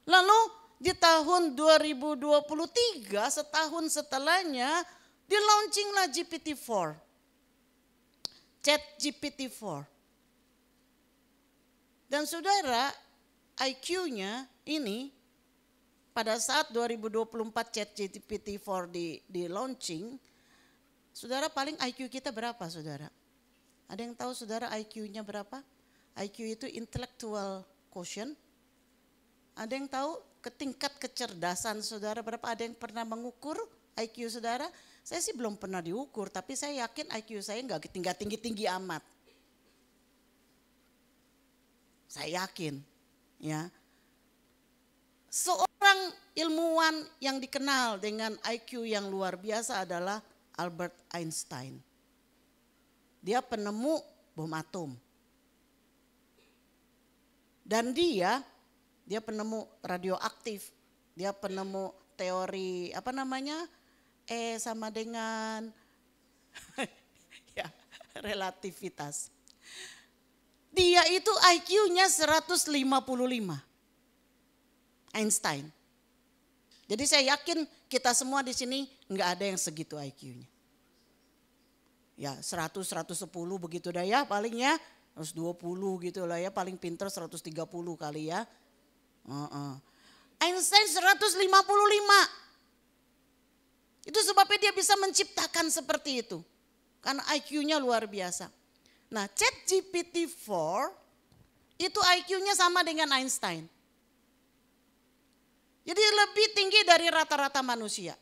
Lalu di tahun 2023 setahun setelahnya di-launchinglah GPT-4. ChatGPT-4. Dan saudara, IQ-nya ini pada saat 2024 ChatGPT-4 di launching, saudara paling IQ kita berapa saudara? Ada yang tahu saudara IQ-nya berapa? IQ itu intellectual quotient. Ada yang tahu tingkat kecerdasan saudara berapa? Ada yang pernah mengukur IQ saudara? Saya sih belum pernah diukur, tapi saya yakin IQ saya nggak tinggi-tinggi amat. Saya yakin, ya. Seorang ilmuwan yang dikenal dengan IQ yang luar biasa adalah Albert Einstein. Dia penemu bom atom. Dan dia penemu radioaktif. Dia penemu teori E sama dengan ya, relativitas. Dia itu IQ-nya 155. Einstein. Jadi saya yakin kita semua di sini nggak ada yang segitu IQ-nya. Ya 100, 110 begitu dah ya paling ya. 120 gitu lah ya, paling pinter 130 kali ya. Einstein 155. Itu sebabnya dia bisa menciptakan seperti itu. Karena IQ-nya luar biasa. Nah, ChatGPT-4 itu IQ-nya sama dengan Einstein. Jadi lebih tinggi dari rata-rata manusia.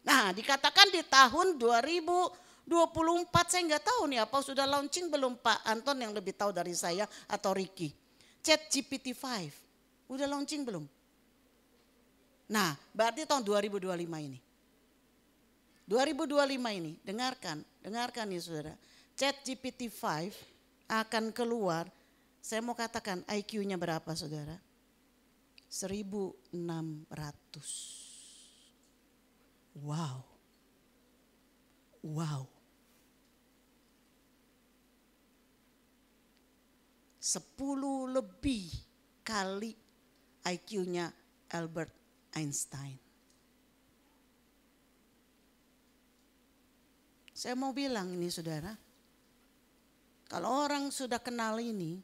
Nah, dikatakan di tahun 2024, saya nggak tahu nih apa sudah launching belum Pak Anton yang lebih tahu dari saya atau Ricky. ChatGPT-5 udah launching belum? Nah, berarti tahun 2025 ini. 2025 ini, dengarkan nih saudara. ChatGPT-5 akan keluar, saya mau katakan IQ-nya berapa saudara? 1.600. Wow. 10 lebih kali IQ-nya Albert Einstein. Saya mau bilang ini saudara, kalau orang sudah kenal ini,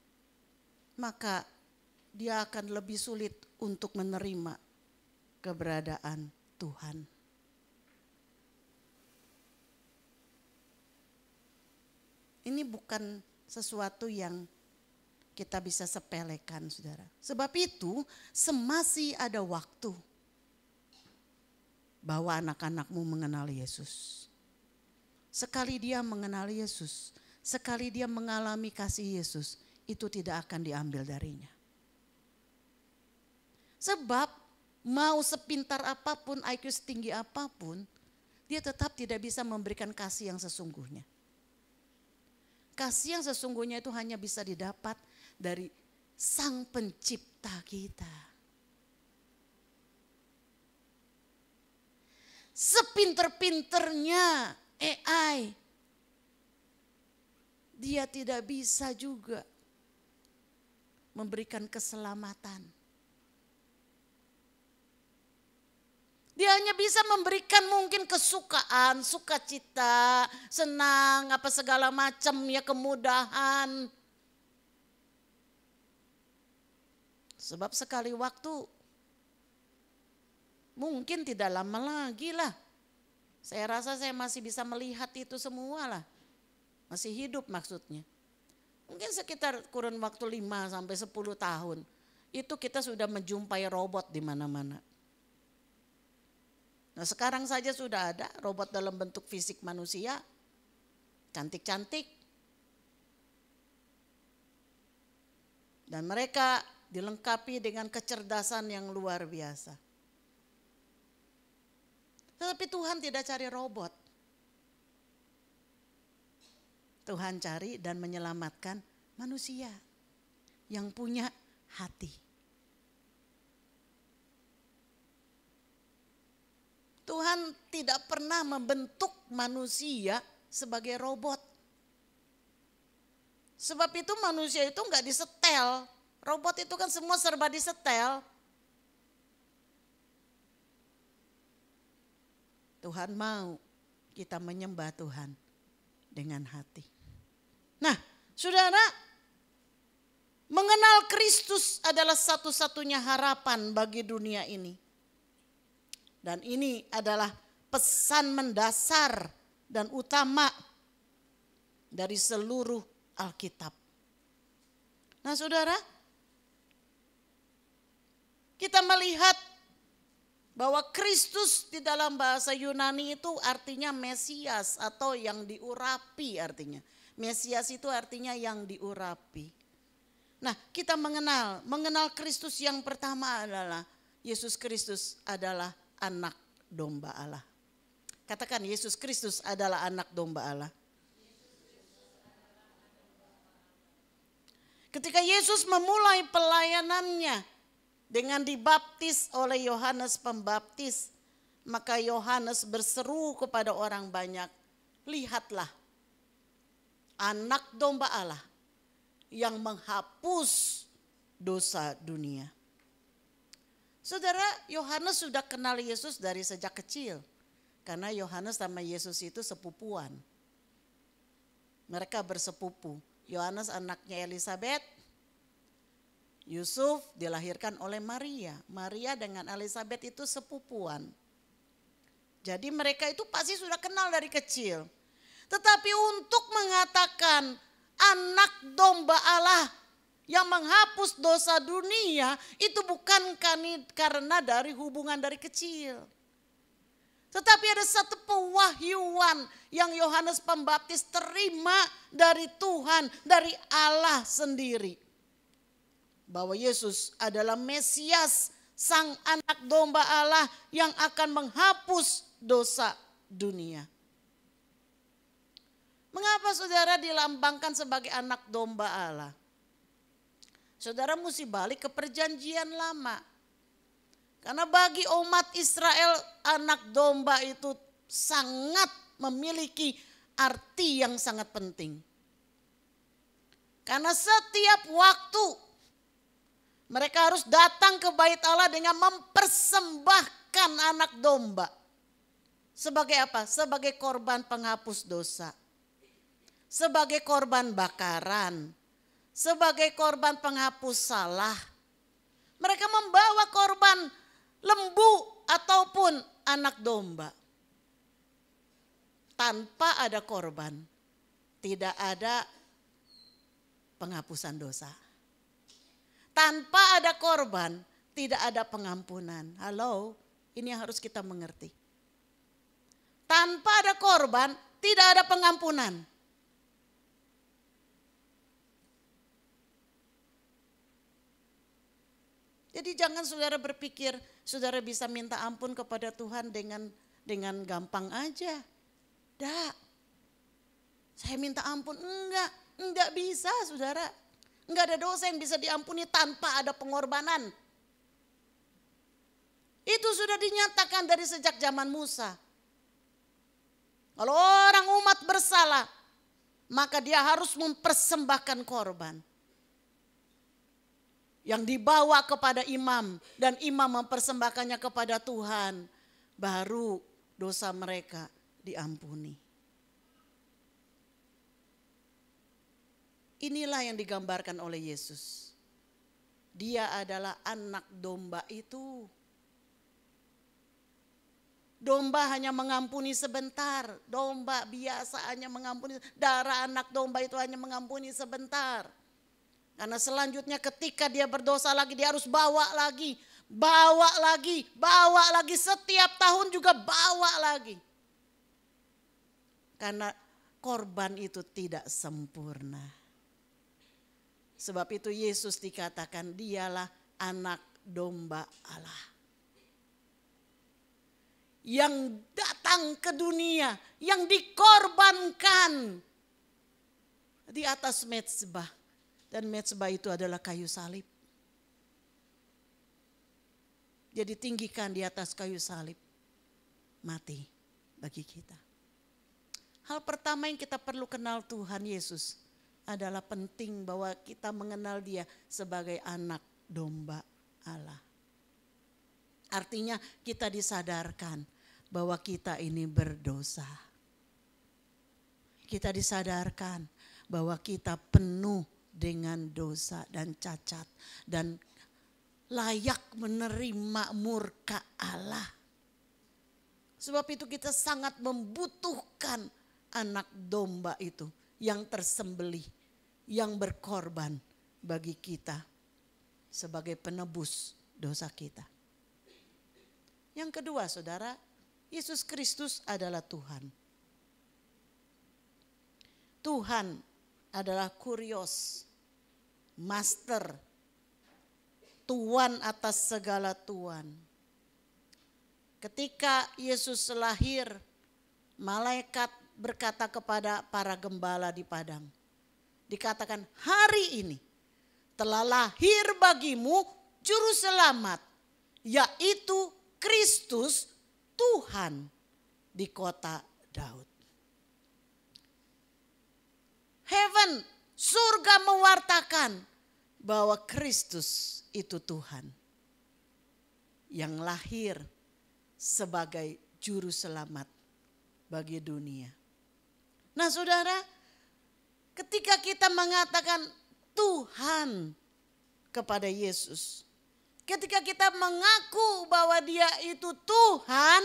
maka dia akan lebih sulit untuk menerima keberadaan Tuhan. Ini bukan sesuatu yang kita bisa sepelekan saudara. Sebab itu semasih ada waktu, bawa anak-anakmu mengenal Yesus. Sekali dia mengenal Yesus, sekali dia mengalami kasih Yesus, itu tidak akan diambil darinya. Sebab mau sepintar apapun, IQ setinggi apapun, dia tetap tidak bisa memberikan kasih yang sesungguhnya. Kasih yang sesungguhnya itu hanya bisa didapat dari Sang Pencipta kita. Sepinter-pinternya AI, dia tidak bisa juga memberikan keselamatan. Dia hanya bisa memberikan mungkin kesukaan, sukacita, senang, apa segala macam ya, kemudahan. Sebab sekali waktu mungkin tidak lama lagi lah. Saya rasa saya masih bisa melihat itu semua lah. Masih hidup maksudnya. Mungkin sekitar kurun waktu 5 sampai 10 tahun. Itu kita sudah menjumpai robot di mana-mana. Nah sekarang saja sudah ada robot dalam bentuk fisik manusia. Cantik-cantik. Dan mereka dilengkapi dengan kecerdasan yang luar biasa. Tetapi Tuhan tidak cari robot. Tuhan cari dan menyelamatkan manusia yang punya hati. Tuhan tidak pernah membentuk manusia sebagai robot. Sebab itu manusia itu enggak disetel. Robot itu kan semua serba disetel. Tuhan mau kita menyembah Tuhan dengan hati. Nah, saudara, Mengenal Kristus adalah satu-satunya harapan bagi dunia ini. Dan ini adalah pesan mendasar dan utama dari seluruh Alkitab. Nah saudara, kita melihat bahwa Kristus di dalam bahasa Yunani itu artinya Mesias atau yang diurapi artinya. Mesias itu artinya yang diurapi. Nah kita mengenal Kristus yang pertama adalah Yesus Kristus adalah anak domba Allah. Katakan Yesus Kristus adalah anak domba Allah. Ketika Yesus memulai pelayanannya dengan dibaptis oleh Yohanes Pembaptis, maka Yohanes berseru kepada orang banyak, lihatlah anak domba Allah yang menghapus dosa dunia. Saudara, Yohanes sudah kenal Yesus dari sejak kecil. Karena Yohanes sama Yesus itu sepupuan. Mereka bersepupu. Yohanes anaknya Elisabet. Yusuf dilahirkan oleh Maria. Maria dengan Elisabet itu sepupuan. Jadi mereka itu pasti sudah kenal dari kecil. Tetapi untuk mengatakan anak domba Allah yang menghapus dosa dunia itu bukan karena dari hubungan dari kecil. Tetapi ada satu pewahyuan yang Yohanes Pembaptis terima dari Tuhan, dari Allah sendiri. Bahwa Yesus adalah Mesias, sang anak domba Allah yang akan menghapus dosa dunia. Mengapa saudara dilambangkan sebagai anak domba Allah? Saudara mesti balik ke perjanjian lama. Karena bagi umat Israel anak domba itu sangat memiliki arti yang sangat penting. Karena setiap waktu mereka harus datang ke bait Allah dengan mempersembahkan anak domba. Sebagai apa? Sebagai korban penghapus dosa. Sebagai korban bakaran. Sebagai korban penghapus salah. Mereka membawa korban lembu ataupun anak domba. Tanpa ada korban, tidak ada penghapusan dosa. Tanpa ada korban, tidak ada pengampunan. Halo, ini yang harus kita mengerti. Tanpa ada korban, tidak ada pengampunan. Jadi jangan saudara berpikir saudara bisa minta ampun kepada Tuhan dengan gampang aja. Enggak. Saya minta ampun, enggak bisa saudara. Enggak ada dosa yang bisa diampuni tanpa ada pengorbanan. Itu sudah dinyatakan dari sejak zaman Musa. Kalau orang umat bersalah, maka dia harus mempersembahkan korban. Yang dibawa kepada imam dan imam mempersembahkannya kepada Tuhan, baru dosa mereka diampuni. Inilah yang digambarkan oleh Yesus. Dia adalah anak domba itu. Domba hanya mengampuni sebentar, domba biasa hanya mengampuni, darah anak domba itu hanya mengampuni sebentar. Karena selanjutnya ketika dia berdosa lagi dia harus bawa lagi, setiap tahun juga bawa lagi. Karena korban itu tidak sempurna. Sebab itu Yesus dikatakan dialah anak domba Allah. Yang datang ke dunia, yang dikorbankan di atas mezbah. Dan mezbah itu adalah kayu salib. Dia ditinggikan di atas kayu salib. Mati bagi kita. Hal pertama yang kita perlu kenal Tuhan Yesus adalah penting bahwa kita mengenal dia sebagai anak domba Allah. Artinya kita disadarkan bahwa kita ini berdosa. Kita disadarkan bahwa kita penuh dengan dosa dan cacat dan layak menerima murka Allah. Sebab itu kita sangat membutuhkan anak domba itu yang tersembelih, yang berkorban bagi kita sebagai penebus dosa kita. Yang kedua saudara, Yesus Kristus adalah Tuhan. Tuhan adalah kurios, master, Tuan atas segala Tuan. Ketika Yesus lahir, malaikat berkata kepada para gembala di padang. Dikatakan, hari ini telah lahir bagimu juru selamat, yaitu Kristus Tuhan di kota Daud. Heaven, surga mewartakan bahwa Kristus itu Tuhan yang lahir sebagai juru selamat bagi dunia. Nah saudara, ketika kita mengatakan Tuhan kepada Yesus, ketika kita mengaku bahwa Dia itu Tuhan,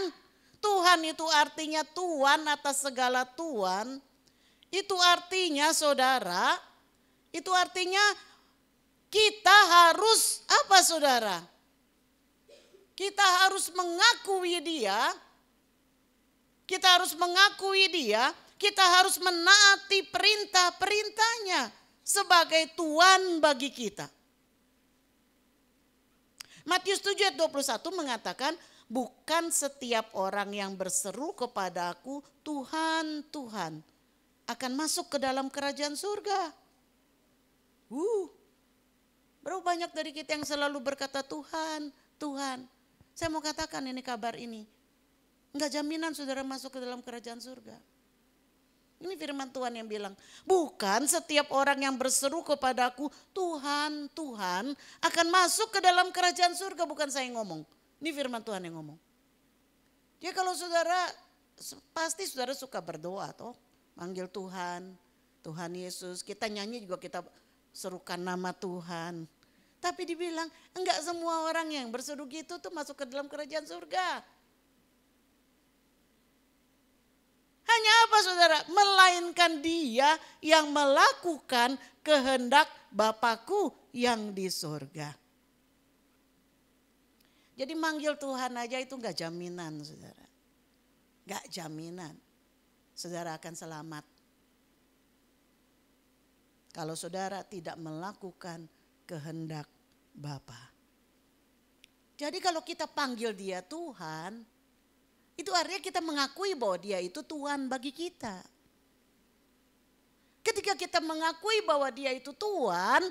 Tuhan itu artinya Tuan atas segala Tuan, itu artinya saudara, itu artinya kita harus apa saudara? Kita harus mengakui Dia, kita harus mengakui Dia, kita harus menaati perintah-perintahnya sebagai Tuan bagi kita. Matius 7 ayat 21 mengatakan, bukan setiap orang yang berseru kepada Aku, Tuhan, Tuhan, akan masuk ke dalam kerajaan surga. Berapa banyak dari kita yang selalu berkata Tuhan, Tuhan. Saya mau katakan ini kabar ini. Enggak jaminan saudara masuk ke dalam kerajaan surga. Ini firman Tuhan yang bilang, bukan setiap orang yang berseru kepadaku, Tuhan, Tuhan, akan masuk ke dalam kerajaan surga. Bukan saya yang ngomong, ini firman Tuhan yang ngomong. Jadi kalau saudara, pasti saudara suka berdoa toh. Manggil Tuhan, Tuhan Yesus. Kita nyanyi juga kita serukan nama Tuhan. Tapi dibilang, enggak semua orang yang berseru gitu tuh masuk ke dalam kerajaan surga. Hanya apa saudara? Melainkan Dia yang melakukan kehendak Bapakku yang di surga. Jadi manggil Tuhan aja itu enggak jaminan saudara. Enggak jaminan saudara akan selamat. Kalau saudara tidak melakukan kehendak Bapa. Jadi kalau kita panggil Dia Tuhan, itu artinya kita mengakui bahwa Dia itu Tuhan bagi kita. Ketika kita mengakui bahwa Dia itu Tuhan,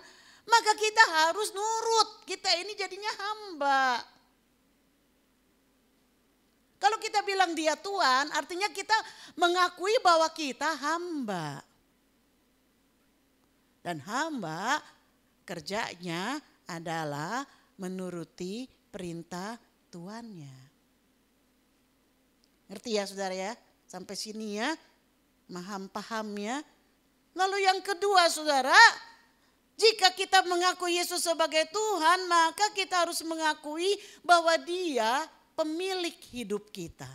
maka kita harus nurut. Kita ini jadinya hamba. Kalau kita bilang Dia Tuhan, artinya kita mengakui bahwa kita hamba. Dan hamba kerjanya adalah menuruti perintah tuannya. Ngerti ya saudara ya? Sampai sini ya, paham ya. Lalu yang kedua saudara, jika kita mengakui Yesus sebagai Tuhan, maka kita harus mengakui bahwa Dia pemilik hidup kita.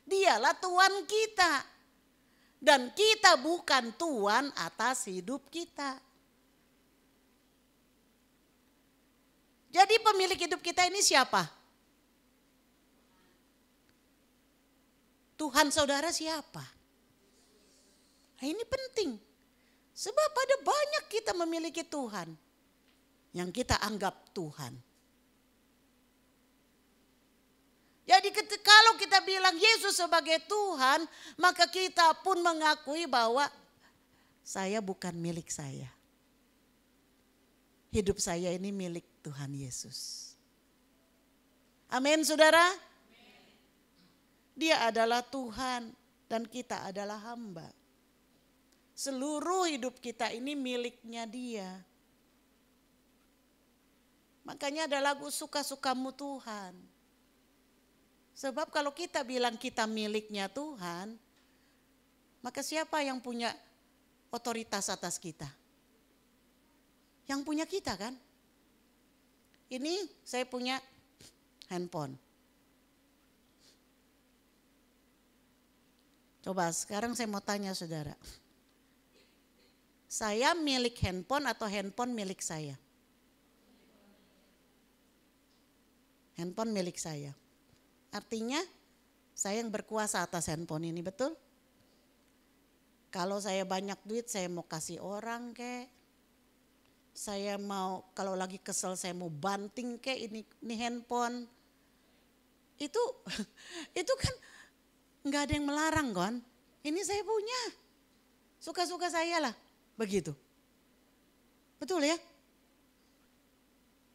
Dialah Tuhan kita. Dan kita bukan Tuhan atas hidup kita. Jadi pemilik hidup kita ini siapa? Tuhan saudara siapa? Nah, ini penting. Sebab ada banyak kita memiliki Tuhan yang kita anggap Tuhan. Jadi kalau kita bilang Yesus sebagai Tuhan, maka kita pun mengakui bahwa saya bukan milik saya. Hidup saya ini milik Tuhan Yesus. Amin saudara. Dia adalah Tuhan dan kita adalah hamba. Seluruh hidup kita ini miliknya Dia. Makanya ada lagu Suka-Sukamu Tuhan. Sebab kalau kita bilang kita miliknya Tuhan, maka siapa yang punya otoritas atas kita? Yang punya kita kan? Ini saya punya handphone. Coba sekarang saya mau tanya saudara. Saya milik handphone atau handphone milik saya? Handphone milik saya. Artinya saya yang berkuasa atas handphone ini, betul? Kalau saya banyak duit saya mau kasih orang kek. Saya mau kalau lagi kesel saya mau banting kek ini handphone. Itu kan nggak ada yang melarang kan? Ini saya punya. Suka-suka saya lah. Begitu. Betul ya?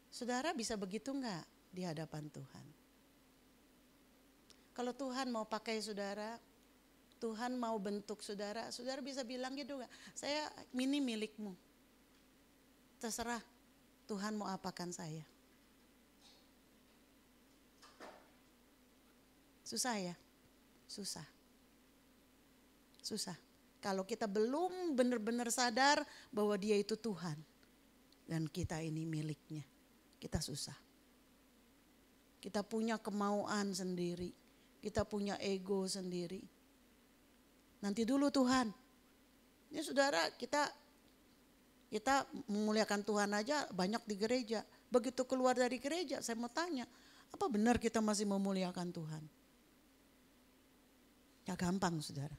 Saudara bisa begitu enggak di hadapan Tuhan? Kalau Tuhan mau pakai saudara, Tuhan mau bentuk saudara, saudara bisa bilang gitu enggak? Saya ini milikmu. Terserah Tuhan mau apakan saya. Susah ya? Susah. Susah. Kalau kita belum benar-benar sadar bahwa dia itu Tuhan. Dan kita ini miliknya. Kita susah. Kita punya kemauan sendiri. Kita punya ego sendiri. Nanti dulu Tuhan. Ini saudara kita memuliakan Tuhan aja banyak di gereja. Begitu keluar dari gereja saya mau tanya. Apa benar kita masih memuliakan Tuhan? Ya gampang saudara.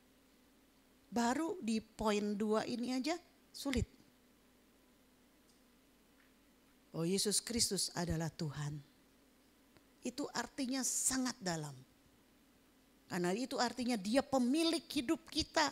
Baru di poin 2 ini aja sulit. Oh Yesus Kristus adalah Tuhan. Itu artinya sangat dalam. Karena itu artinya dia pemilik hidup kita.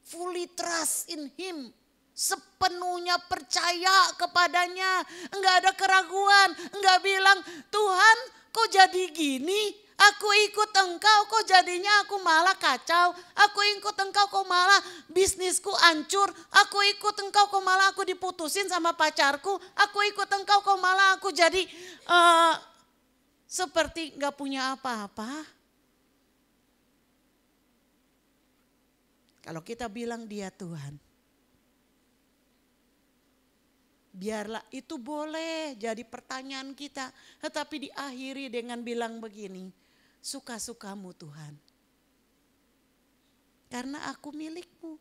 Fully trust in him. Sepenuhnya percaya kepadanya. Enggak ada keraguan. Enggak bilang Tuhan kok jadi gini. Aku ikut engkau kok jadinya aku malah kacau. Aku ikut engkau kok malah bisnisku hancur. Aku ikut engkau kok malah aku diputusin sama pacarku. Aku ikut engkau kok malah aku jadi seperti gak punya apa-apa. Kalau kita bilang dia Tuhan. Biarlah itu boleh jadi pertanyaan kita. Tetapi diakhiri dengan bilang begini. Suka-sukamu Tuhan. Karena aku milikmu.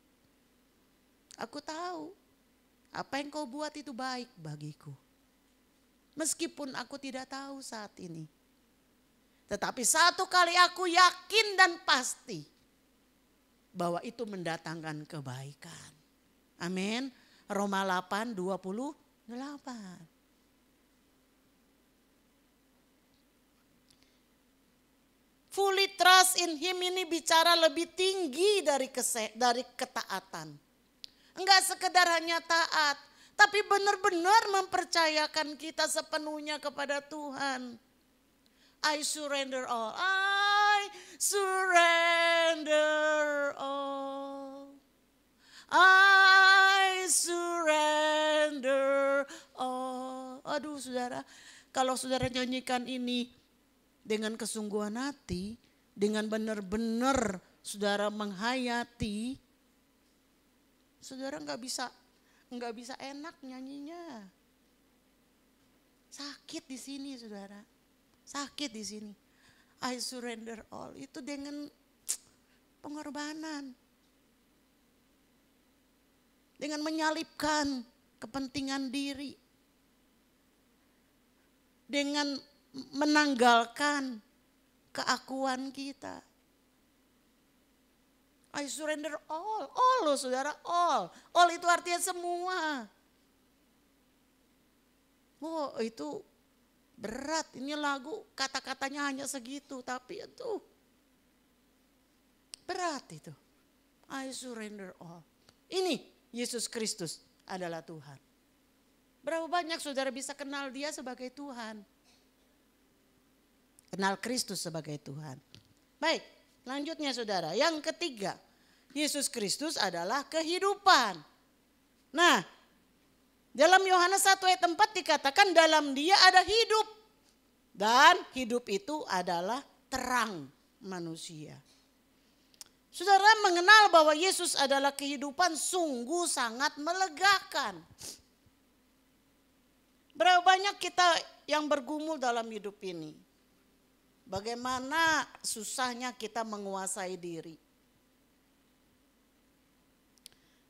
Aku tahu. Apa yang kau buat itu baik bagiku. Meskipun aku tidak tahu saat ini. Tetapi satu kali aku yakin dan pasti. Bahwa itu mendatangkan kebaikan. Amin. Roma 8:28. Fully trust in him ini bicara lebih tinggi dari ketaatan. Enggak sekedar hanya taat, tapi benar-benar mempercayakan kita sepenuhnya kepada Tuhan. I surrender all. I surrender all. I surrender all. Aduh saudara, kalau saudara nyanyikan ini dengan kesungguhan hati, dengan benar-benar saudara menghayati, saudara nggak bisa enak nyanyinya. Sakit di sini saudara, sakit di sini. I surrender all itu dengan pengorbanan, dengan menyalipkan kepentingan diri, dengan menanggalkan keakuan kita. I surrender all loh saudara, all itu artinya semua. Oh itu berat, ini lagu kata-katanya hanya segitu, tapi itu berat itu. I surrender all. Ini Yesus Kristus adalah Tuhan. Berapa banyak saudara bisa kenal dia sebagai Tuhan? Kenal Kristus sebagai Tuhan. Baik, lanjutnya saudara. Yang ketiga, Yesus Kristus adalah kehidupan. Nah, dalam Yohanes 1 ayat 4 dikatakan dalam dia ada hidup. Dan hidup itu adalah terang manusia. Saudara mengenal bahwa Yesus adalah kehidupan sungguh sangat melegakan. Berapa banyak kita yang bergumul dalam hidup ini? Bagaimana susahnya kita menguasai diri.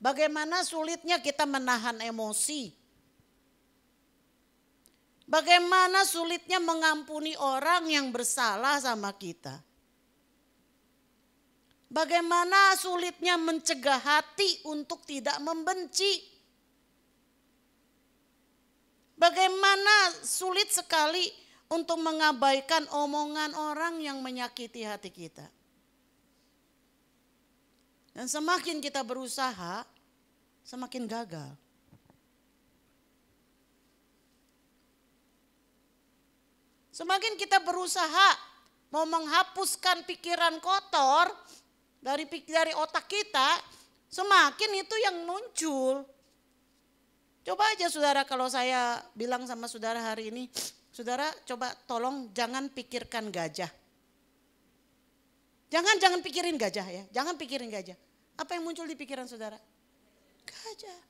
Bagaimana sulitnya kita menahan emosi. Bagaimana sulitnya mengampuni orang yang bersalah sama kita. Bagaimana sulitnya mencegah hati untuk tidak membenci. Bagaimana sulit sekali untuk mengabaikan omongan orang yang menyakiti hati kita. Dan semakin kita berusaha, semakin gagal. Semakin kita berusaha mau menghapuskan pikiran kotor dari otak kita, semakin itu yang muncul. Coba aja saudara, kalau saya bilang sama saudara hari ini, saudara coba tolong jangan pikirkan gajah. Jangan pikirin gajah ya, jangan pikirin gajah. Apa yang muncul di pikiran saudara? Gajah.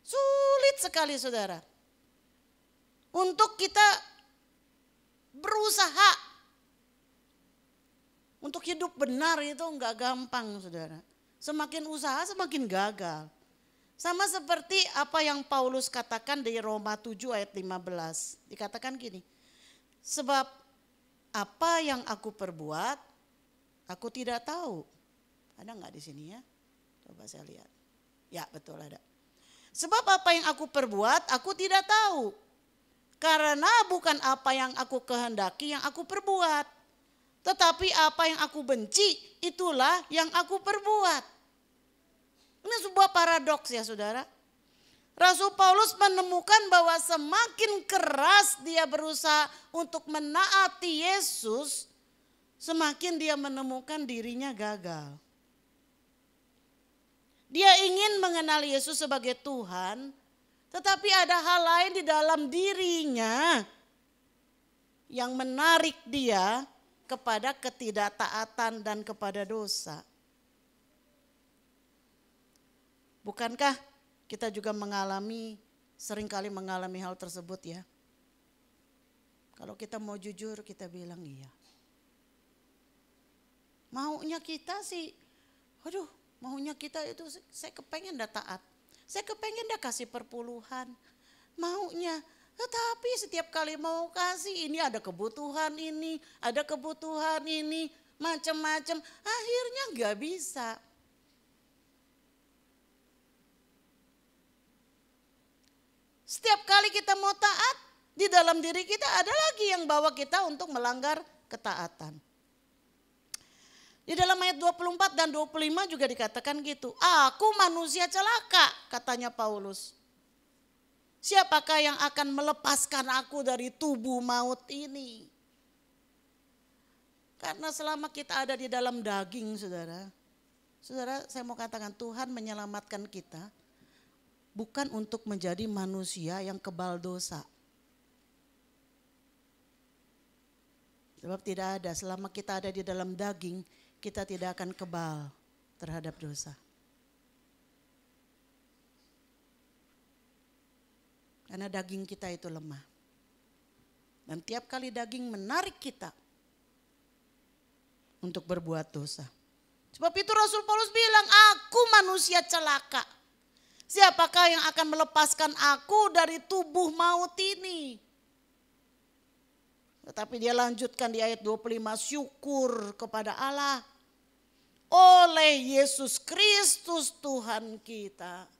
Sulit sekali saudara. Untuk kita berusaha untuk hidup benar itu enggak gampang saudara. Semakin usaha semakin gagal. Sama seperti apa yang Paulus katakan di Roma 7 ayat 15. Dikatakan gini, sebab apa yang aku perbuat, aku tidak tahu. Ada enggak di sini ya? Coba saya lihat. Ya betul ada. Sebab apa yang aku perbuat, aku tidak tahu. Karena bukan apa yang aku kehendaki yang aku perbuat. Tetapi apa yang aku benci, itulah yang aku perbuat. Ini sebuah paradoks ya saudara. Rasul Paulus menemukan bahwa semakin keras dia berusaha untuk menaati Yesus, semakin dia menemukan dirinya gagal. Dia ingin mengenal Yesus sebagai Tuhan, tetapi ada hal lain di dalam dirinya yang menarik dia kepada ketidaktaatan dan kepada dosa. Bukankah kita juga seringkali mengalami hal tersebut ya? Kalau kita mau jujur kita bilang iya. Maunya kita sih, maunya kita itu saya kepengen dah taat. Saya kepengen dah kasih perpuluhan. Maunya, tetapi setiap kali mau kasih ini ada kebutuhan ini, macam-macam. Akhirnya gak bisa. Setiap kali kita mau taat, di dalam diri kita ada lagi yang bawa kita untuk melanggar ketaatan. Di dalam ayat 24 dan 25 juga dikatakan gitu. Aku manusia celaka, katanya Paulus. Siapakah yang akan melepaskan aku dari tubuh maut ini? Karena selama kita ada di dalam daging saudara. Saudara saya mau katakan Tuhan menyelamatkan kita. Bukan untuk menjadi manusia yang kebal dosa. Sebab tidak ada, selama kita ada di dalam daging, kita tidak akan kebal terhadap dosa. Karena daging kita itu lemah. Dan tiap kali daging menarik kita untuk berbuat dosa. Sebab itu Rasul Paulus bilang, aku manusia celaka. Siapakah yang akan melepaskan aku dari tubuh maut ini? Tetapi dia lanjutkan di ayat 25, syukur kepada Allah oleh Yesus Kristus Tuhan kita.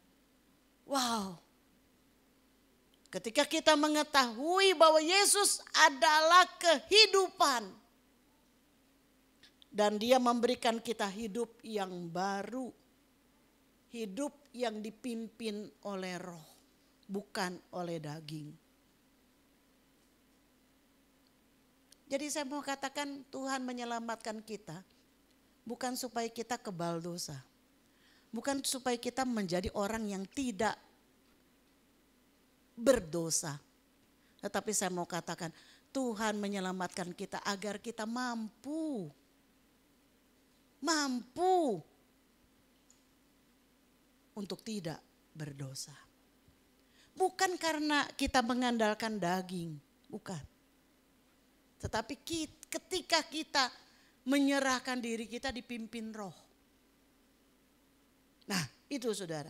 Wow. Ketika kita mengetahui bahwa Yesus adalah kehidupan. Dan dia memberikan kita hidup yang baru. Hidup yang dipimpin oleh roh, bukan oleh daging. Jadi saya mau katakan Tuhan menyelamatkan kita, bukan supaya kita kebal dosa. Bukan supaya kita menjadi orang yang tidak berdosa. Tetapi saya mau katakan Tuhan menyelamatkan kita agar kita mampu mampu untuk tidak berdosa. Bukan karena kita mengandalkan daging, bukan. Tetapi ketika kita menyerahkan diri kita dipimpin roh. Nah itu saudara.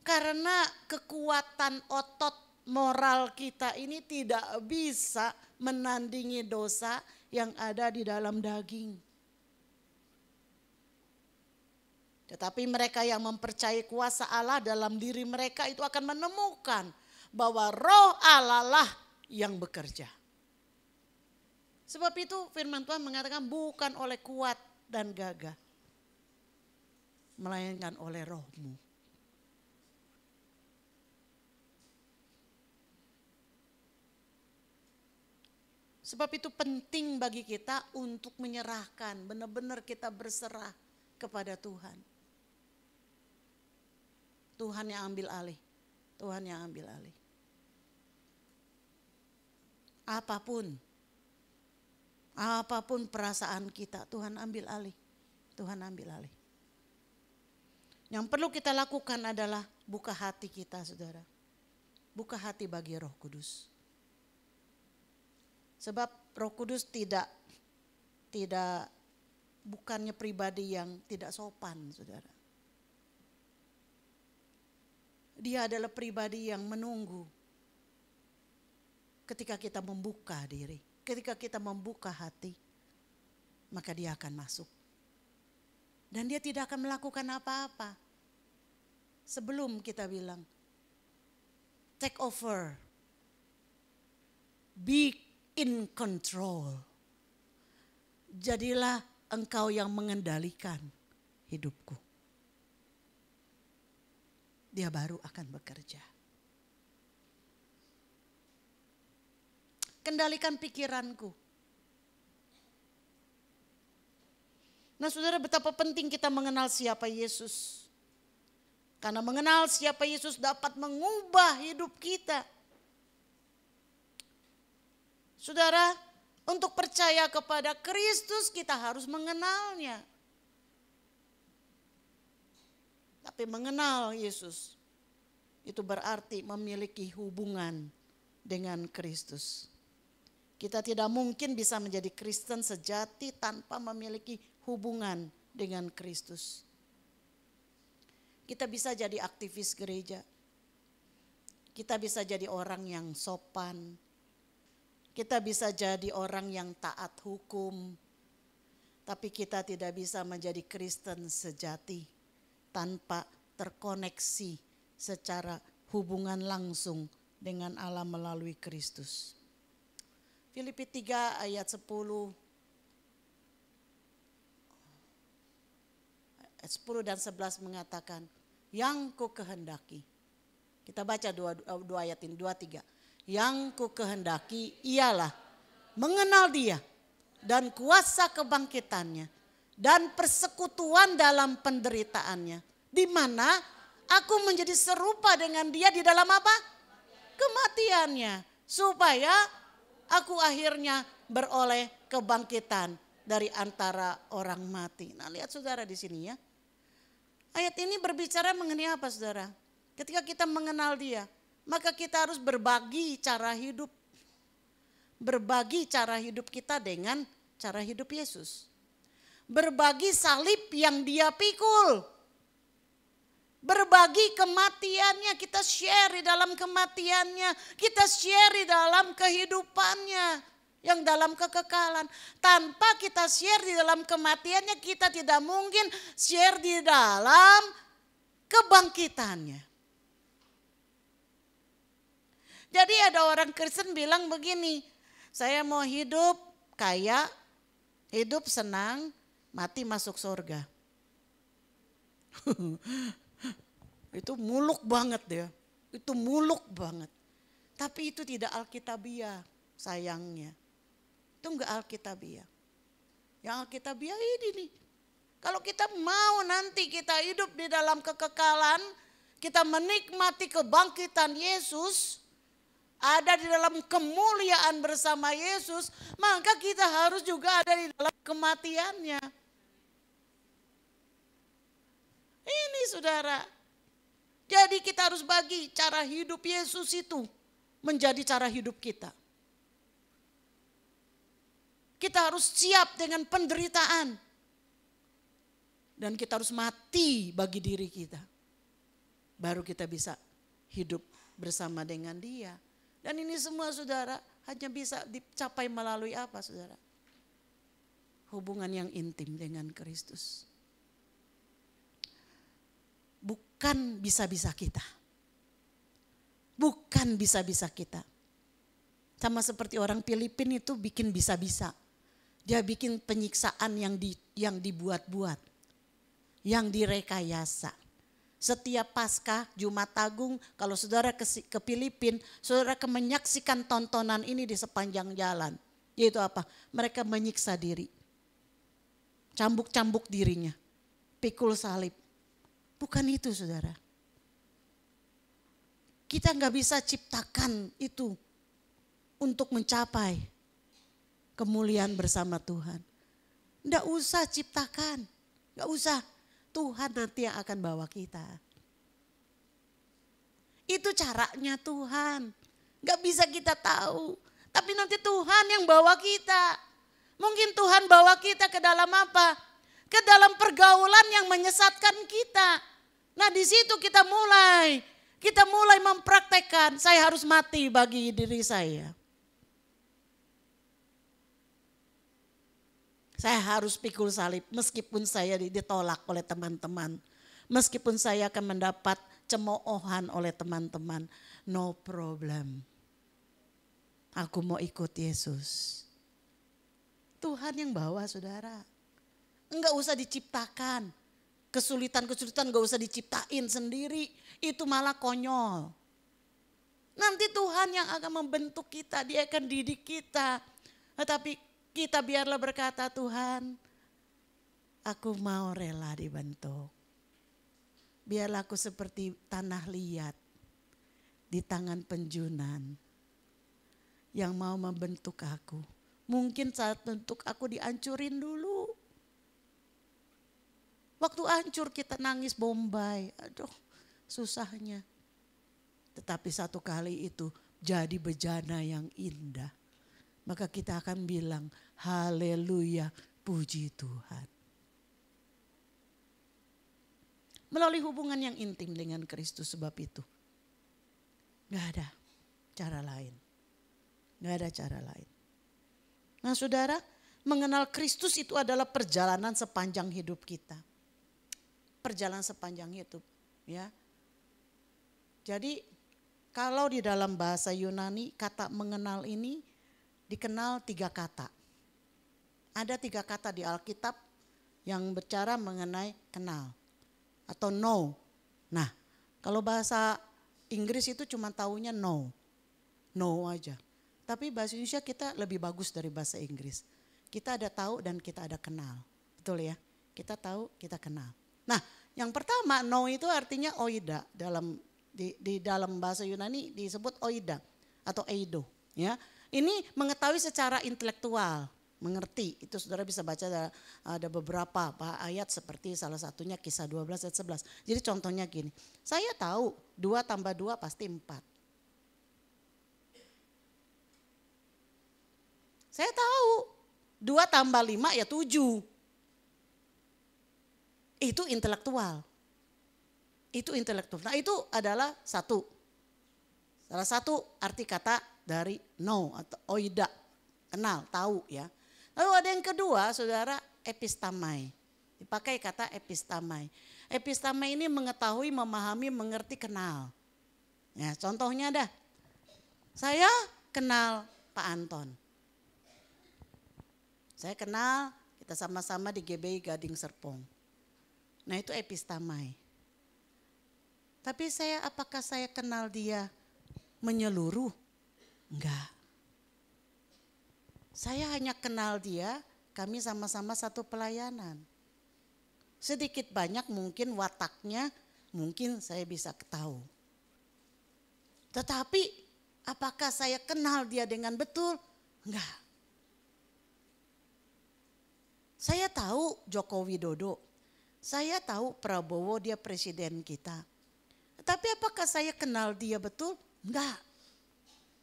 Karena kekuatan otot moral kita ini tidak bisa menandingi dosa yang ada di dalam daging. Tetapi mereka yang mempercayai kuasa Allah dalam diri mereka itu akan menemukan bahwa roh Allah lah yang bekerja. Sebab itu firman Tuhan mengatakan bukan oleh kuat dan gagah, melainkan oleh rohmu. Sebab itu penting bagi kita untuk menyerahkan, benar-benar kita berserah kepada Tuhan. Tuhan yang ambil alih. Tuhan yang ambil alih. Apapun perasaan kita, Tuhan ambil alih. Tuhan ambil alih. Yang perlu kita lakukan adalah buka hati kita, saudara. Buka hati bagi Roh Kudus. Sebab Roh Kudus bukannya pribadi yang tidak sopan, saudara. Dia adalah pribadi yang menunggu ketika kita membuka diri, ketika kita membuka hati, maka dia akan masuk. Dan dia tidak akan melakukan apa-apa sebelum kita bilang, take over, be in control. Jadilah engkau yang mengendalikan hidupku. Dia baru akan bekerja. Kendalikan pikiranku. Nah saudara, betapa penting kita mengenal siapa Yesus. Karena mengenal siapa Yesus dapat mengubah hidup kita. Saudara, untuk percaya kepada Kristus kita harus mengenalnya. Tapi mengenal Yesus itu berarti memiliki hubungan dengan Kristus. Kita tidak mungkin bisa menjadi Kristen sejati tanpa memiliki hubungan dengan Kristus. Kita bisa jadi aktivis gereja. Kita bisa jadi orang yang sopan. Kita bisa jadi orang yang taat hukum. Tapi kita tidak bisa menjadi Kristen sejati tanpa terkoneksi secara hubungan langsung dengan Allah melalui Kristus. Filipi 3 ayat 10. Ayat 10 dan 11 mengatakan, yang ku kehendaki. Kita baca dua ayat ini, 2-3. Yang ku kehendaki ialah mengenal dia dan kuasa kebangkitannya dan persekutuan dalam penderitaannya, di mana aku menjadi serupa dengan dia di dalam apa? Kematiannya, supaya aku akhirnya beroleh kebangkitan dari antara orang mati. Nah lihat saudara di sini ya. Ayat ini berbicara mengenai apa saudara? Ketika kita mengenal dia, maka kita harus berbagi cara hidup. Berbagi cara hidup kita dengan cara hidup Yesus. Berbagi salib yang dia pikul. Berbagi kematiannya, kita share di dalam kematiannya. Kita share di dalam kehidupannya yang dalam kekekalan. Tanpa kita share di dalam kematiannya, kita tidak mungkin share di dalam kebangkitannya. Jadi ada orang Kristen bilang begini, saya mau hidup kaya, hidup senang, mati masuk surga. Itu muluk banget ya. Itu muluk banget. Tapi itu tidak alkitabiah sayangnya. Itu enggak alkitabiah. Yang alkitabiah ini nih. Kalau kita mau nanti kita hidup di dalam kekekalan, kita menikmati kebangkitan Yesus, ada di dalam kemuliaan bersama Yesus, maka kita harus juga ada di dalam kematiannya. Ini saudara. Jadi kita harus bagi cara hidup Yesus itu menjadi cara hidup kita. Kita harus siap dengan penderitaan. Dan kita harus mati bagi diri kita. Baru kita bisa hidup bersama dengan Dia. Dan ini semua saudara hanya bisa dicapai melalui apa saudara? Hubungan yang intim dengan Kristus. Bukan bisa-bisa kita. Bukan bisa-bisa kita. Sama seperti orang Filipina itu bikin bisa-bisa. Dia bikin penyiksaan yang dibuat-buat. Yang direkayasa. Setiap Paskah, Jumat Agung, kalau saudara ke Filipina, saudara akan menyaksikan tontonan ini di sepanjang jalan. Yaitu apa? Mereka menyiksa diri. Cambuk-cambuk dirinya. Pikul salib. Bukan itu saudara. Kita nggak bisa ciptakan itu untuk mencapai kemuliaan bersama Tuhan. Nggak usah ciptakan. Nggak usah. Tuhan nanti yang akan bawa kita. Itu caranya Tuhan. Gak bisa kita tahu. Tapi nanti Tuhan yang bawa kita. Mungkin Tuhan bawa kita ke dalam apa? Ke dalam pergaulan yang menyesatkan kita. Nah di situ kita mulai mempraktekkan. Saya harus mati bagi diri saya. Saya harus pikul salib meskipun saya ditolak oleh teman-teman. Meskipun saya akan mendapat cemoohan oleh teman-teman. No problem. Aku mau ikut Yesus. Tuhan yang bawa saudara. Enggak usah diciptakan. Kesulitan-kesulitan enggak usah diciptain sendiri. Itu malah konyol. Nanti Tuhan yang akan membentuk kita. Dia akan didik kita. Tetapi kita biarlah berkata, Tuhan, aku mau rela dibentuk. Biarlah aku seperti tanah liat di tangan penjunan yang mau membentuk aku. Mungkin saat bentuk aku dihancurin dulu. Waktu hancur kita nangis bombay, aduh susahnya. Tetapi satu kali itu jadi bejana yang indah. Maka kita akan bilang, haleluya, puji Tuhan. Melalui hubungan yang intim dengan Kristus sebab itu. Gak ada cara lain. Gak ada cara lain. Nah saudara, mengenal Kristus itu adalah perjalanan sepanjang hidup kita. Perjalanan sepanjang hidup. Ya. Jadi kalau di dalam bahasa Yunani kata mengenal ini dikenal 3 kata. Ada 3 kata di Alkitab yang bicara mengenai kenal atau know. Nah, kalau bahasa Inggris itu cuma taunya know. Know aja. Tapi bahasa Indonesia kita lebih bagus dari bahasa Inggris. Kita ada tahu dan kita ada kenal. Betul ya? Kita tahu, kita kenal. Nah, yang pertama know itu artinya oida. Di dalam bahasa Yunani disebut oida atau eido. Ya. Ini mengetahui secara intelektual, mengerti. Itu saudara bisa baca ada beberapa ayat seperti salah satunya Kisah 12 ayat 11. Jadi contohnya gini, saya tahu 2 tambah 2 pasti 4. Saya tahu 2 tambah 5 ya 7. Itu intelektual. Itu intelektual. Nah itu adalah salah satu arti kata dari know atau oida, kenal, tahu ya. Lalu ada yang kedua saudara, epistamai. Dipakai kata epistamai. Epistamai ini mengetahui, memahami, mengerti, kenal. Ya, contohnya dah. Saya kenal Pak Anton. Saya kenal, kita sama-sama di GBI Gading Serpong. Nah itu epistamai. Tapi apakah saya kenal dia menyeluruh? Enggak. Saya hanya kenal dia, kami sama-sama satu pelayanan. Sedikit banyak mungkin wataknya, mungkin saya bisa tahu. Tetapi apakah saya kenal dia dengan betul? Enggak. Saya tahu Joko Widodo. Saya tahu Prabowo dia presiden kita. Tapi apakah saya kenal dia betul? Enggak.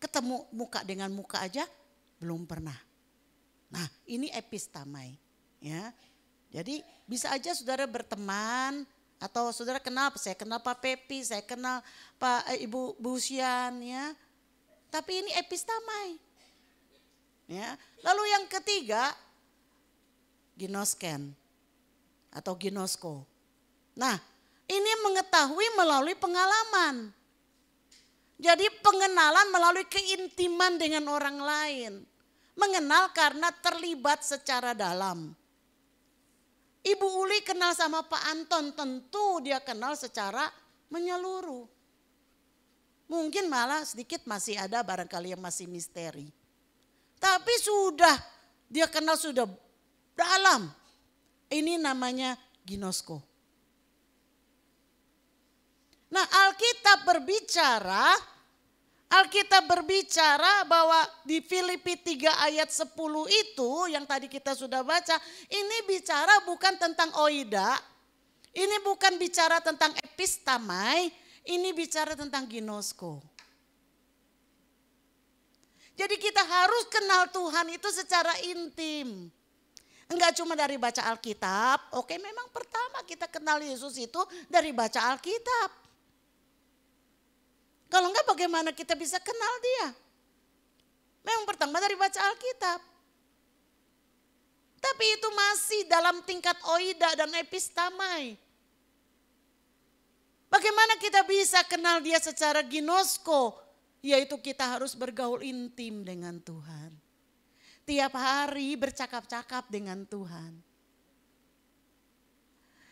Ketemu muka dengan muka aja belum pernah. Nah, ini epistamai, ya. Jadi bisa aja saudara berteman atau saudara kenal, saya kenal Pak Pepi, saya kenal Ibu Busian, ya. Tapi ini epistamai. Ya. Lalu yang ketiga, ginosken atau ginosko. Nah, ini mengetahui melalui pengalaman. Jadi pengenalan melalui keintiman dengan orang lain. Mengenal karena terlibat secara dalam. Ibu Uli kenal sama Pak Anton, tentu dia kenal secara menyeluruh. Mungkin malah sedikit masih ada barangkali yang masih misteri. Tapi sudah, dia kenal sudah dalam. Ini namanya ginosko. Nah, Alkitab berbicara bahwa di Filipi 3 ayat 10 itu yang tadi kita sudah baca, ini bicara bukan tentang oida, ini bukan bicara tentang epistamai, ini bicara tentang ginosko. Jadi kita harus kenal Tuhan itu secara intim. Enggak cuma dari baca Alkitab, oke memang pertama kita kenal Yesus itu dari baca Alkitab. Kalau enggak bagaimana kita bisa kenal dia? Memang pertama dari baca Alkitab. Tapi itu masih dalam tingkat oida dan epistamai. Bagaimana kita bisa kenal dia secara ginosko? Yaitu kita harus bergaul intim dengan Tuhan. Tiap hari bercakap-cakap dengan Tuhan.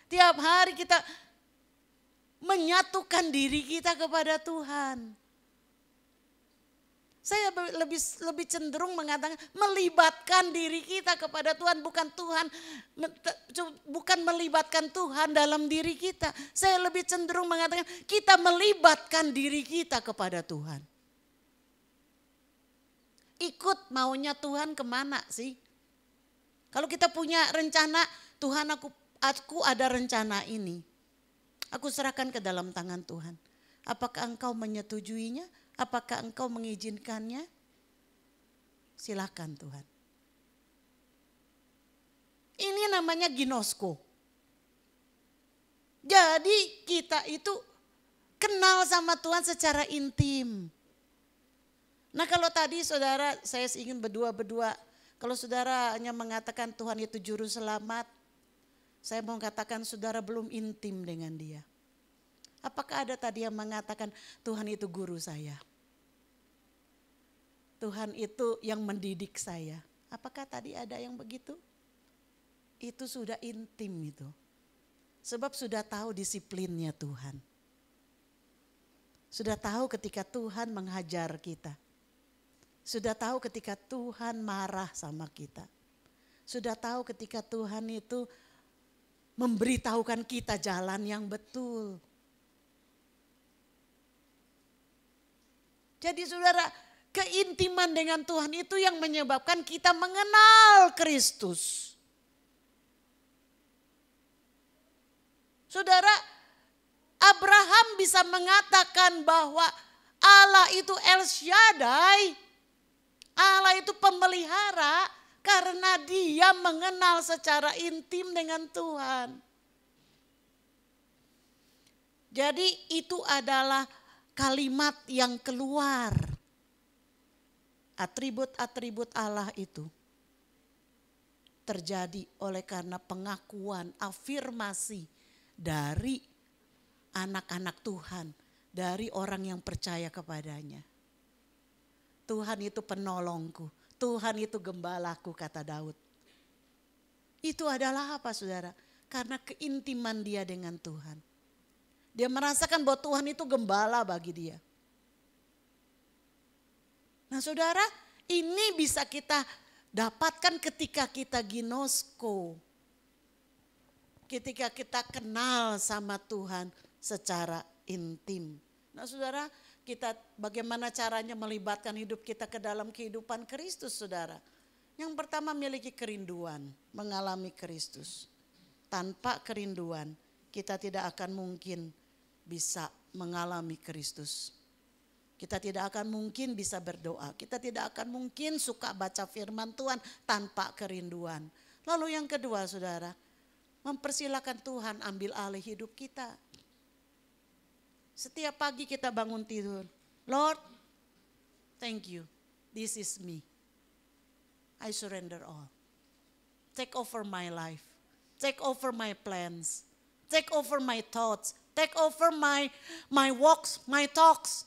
Tiap hari kita menyatukan diri kita kepada Tuhan. Saya lebih cenderung mengatakan melibatkan diri kita kepada Tuhan, bukan melibatkan Tuhan dalam diri kita. Saya lebih cenderung mengatakan kita melibatkan diri kita kepada Tuhan. Ikut maunya Tuhan kemana sih? Kalau kita punya rencana, Tuhan aku ada rencana ini. Aku serahkan ke dalam tangan Tuhan. Apakah engkau menyetujuinya? Apakah engkau mengizinkannya? Silakan Tuhan. Ini namanya ginosko. Jadi kita itu kenal sama Tuhan secara intim. Nah kalau tadi saudara saya ingin berdua. Kalau saudara hanya mengatakan Tuhan itu juru selamat. Saya mau katakan saudara belum intim dengan dia. Apakah ada tadi yang mengatakan Tuhan itu guru saya? Tuhan itu yang mendidik saya. Apakah tadi ada yang begitu? Itu sudah intim itu. Sebab sudah tahu disiplinnya Tuhan. Sudah tahu ketika Tuhan menghajar kita. Sudah tahu ketika Tuhan marah sama kita. Sudah tahu ketika Tuhan itu memberitahukan kita jalan yang betul. Jadi saudara, keintiman dengan Tuhan itu yang menyebabkan kita mengenal Kristus. Saudara, Abraham bisa mengatakan bahwa Allah itu El Shaddai, Allah itu pemelihara, karena dia mengenal secara intim dengan Tuhan. Jadi itu adalah kalimat yang keluar. Atribut-atribut Allah itu terjadi oleh karena pengakuan, afirmasi dari anak-anak Tuhan, dari orang yang percaya kepadanya. Tuhan itu penolongku. Tuhan itu gembalaku, kata Daud. Itu adalah apa saudara? Karena keintiman dia dengan Tuhan. Dia merasakan bahwa Tuhan itu gembala bagi dia. Nah saudara, ini bisa kita dapatkan ketika kita ginosko. Ketika kita kenal sama Tuhan secara intim. Nah saudara, kita bagaimana caranya melibatkan hidup kita ke dalam kehidupan Kristus saudara. Yang pertama miliki kerinduan, mengalami Kristus. Tanpa kerinduan kita tidak akan mungkin bisa mengalami Kristus. Kita tidak akan mungkin bisa berdoa. Kita tidak akan mungkin suka baca firman Tuhan tanpa kerinduan. Lalu yang kedua saudara, mempersilakan Tuhan ambil alih hidup kita. Setiap pagi kita bangun tidur, Lord, thank you, this is me. I surrender all. Take over my life. Take over my plans. Take over my thoughts. Take over my walks, my talks.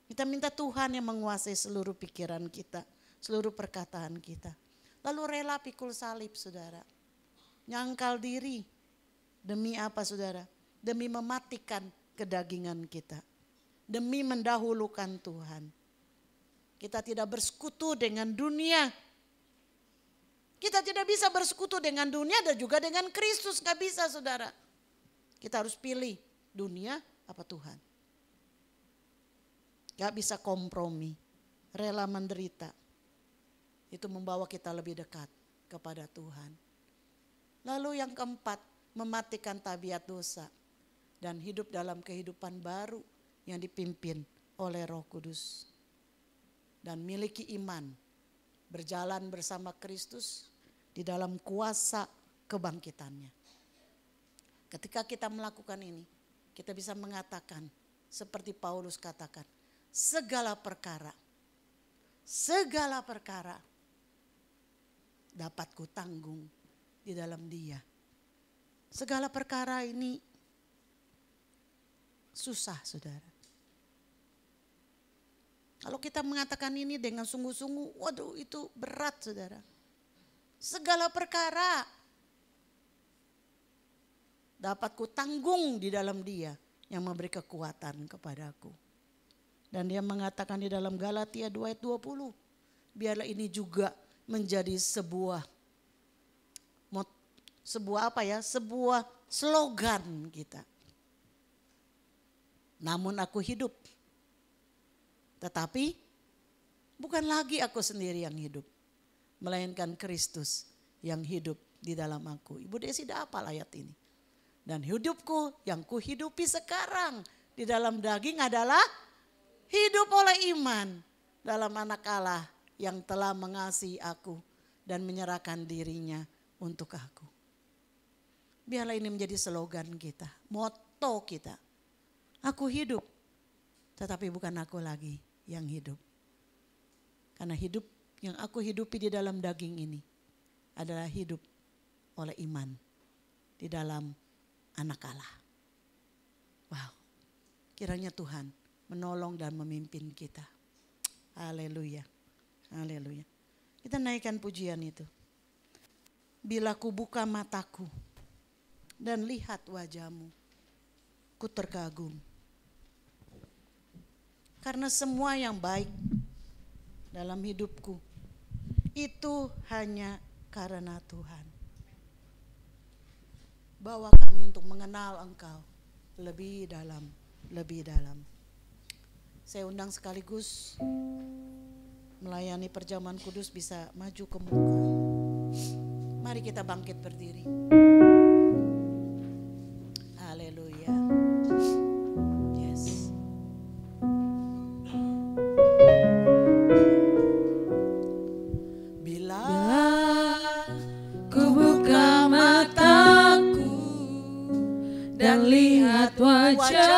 Kita minta Tuhan yang menguasai seluruh pikiran kita, seluruh perkataan kita. Lalu rela pikul salib saudara. Nyangkal diri. Demi apa saudara? Demi mematikan kedagingan kita. Demi mendahulukan Tuhan. Kita tidak bersekutu dengan dunia. Kita tidak bisa bersekutu dengan dunia dan juga dengan Kristus. Gak bisa saudara. Kita harus pilih dunia apa Tuhan. Gak bisa kompromi. Rela menderita. Itu membawa kita lebih dekat kepada Tuhan. Lalu yang keempat, mematikan tabiat dosa. Dan hidup dalam kehidupan baru yang dipimpin oleh Roh Kudus. Dan miliki iman. Berjalan bersama Kristus di dalam kuasa kebangkitannya. Ketika kita melakukan ini, kita bisa mengatakan seperti Paulus katakan, segala perkara dapat kutanggung di dalam Dia. Segala perkara ini susah saudara. Kalau kita mengatakan ini dengan sungguh-sungguh, waduh itu berat saudara. Segala perkara dapat kutanggung di dalam Dia yang memberi kekuatan kepadaku. Dan dia mengatakan di dalam Galatia 2 ayat 20, biarlah ini juga menjadi sebuah slogan kita. Namun aku hidup, tetapi bukan lagi aku sendiri yang hidup, melainkan Kristus yang hidup di dalam aku. Ibu Desi dah hafal ayat ini. Dan hidupku yang kuhidupi sekarang di dalam daging adalah hidup oleh iman dalam Anak Allah yang telah mengasihi aku dan menyerahkan dirinya untuk aku. Biarlah ini menjadi slogan kita, moto kita. Aku hidup, tetapi bukan aku lagi yang hidup. Karena hidup yang aku hidupi di dalam daging ini adalah hidup oleh iman di dalam Anak Allah. Wow, kiranya Tuhan menolong dan memimpin kita. Haleluya, haleluya. Kita naikkan pujian itu. Bila ku buka mataku dan lihat wajah-Mu, ku terkagum. Karena semua yang baik dalam hidupku itu hanya karena Tuhan. Bawa kami untuk mengenal Engkau lebih dalam, lebih dalam. Saya undang sekaligus melayani perjamuan kudus bisa maju ke muka. Mari kita bangkit berdiri. Haleluya. Yes. Bila ku buka mataku dan lihat wajah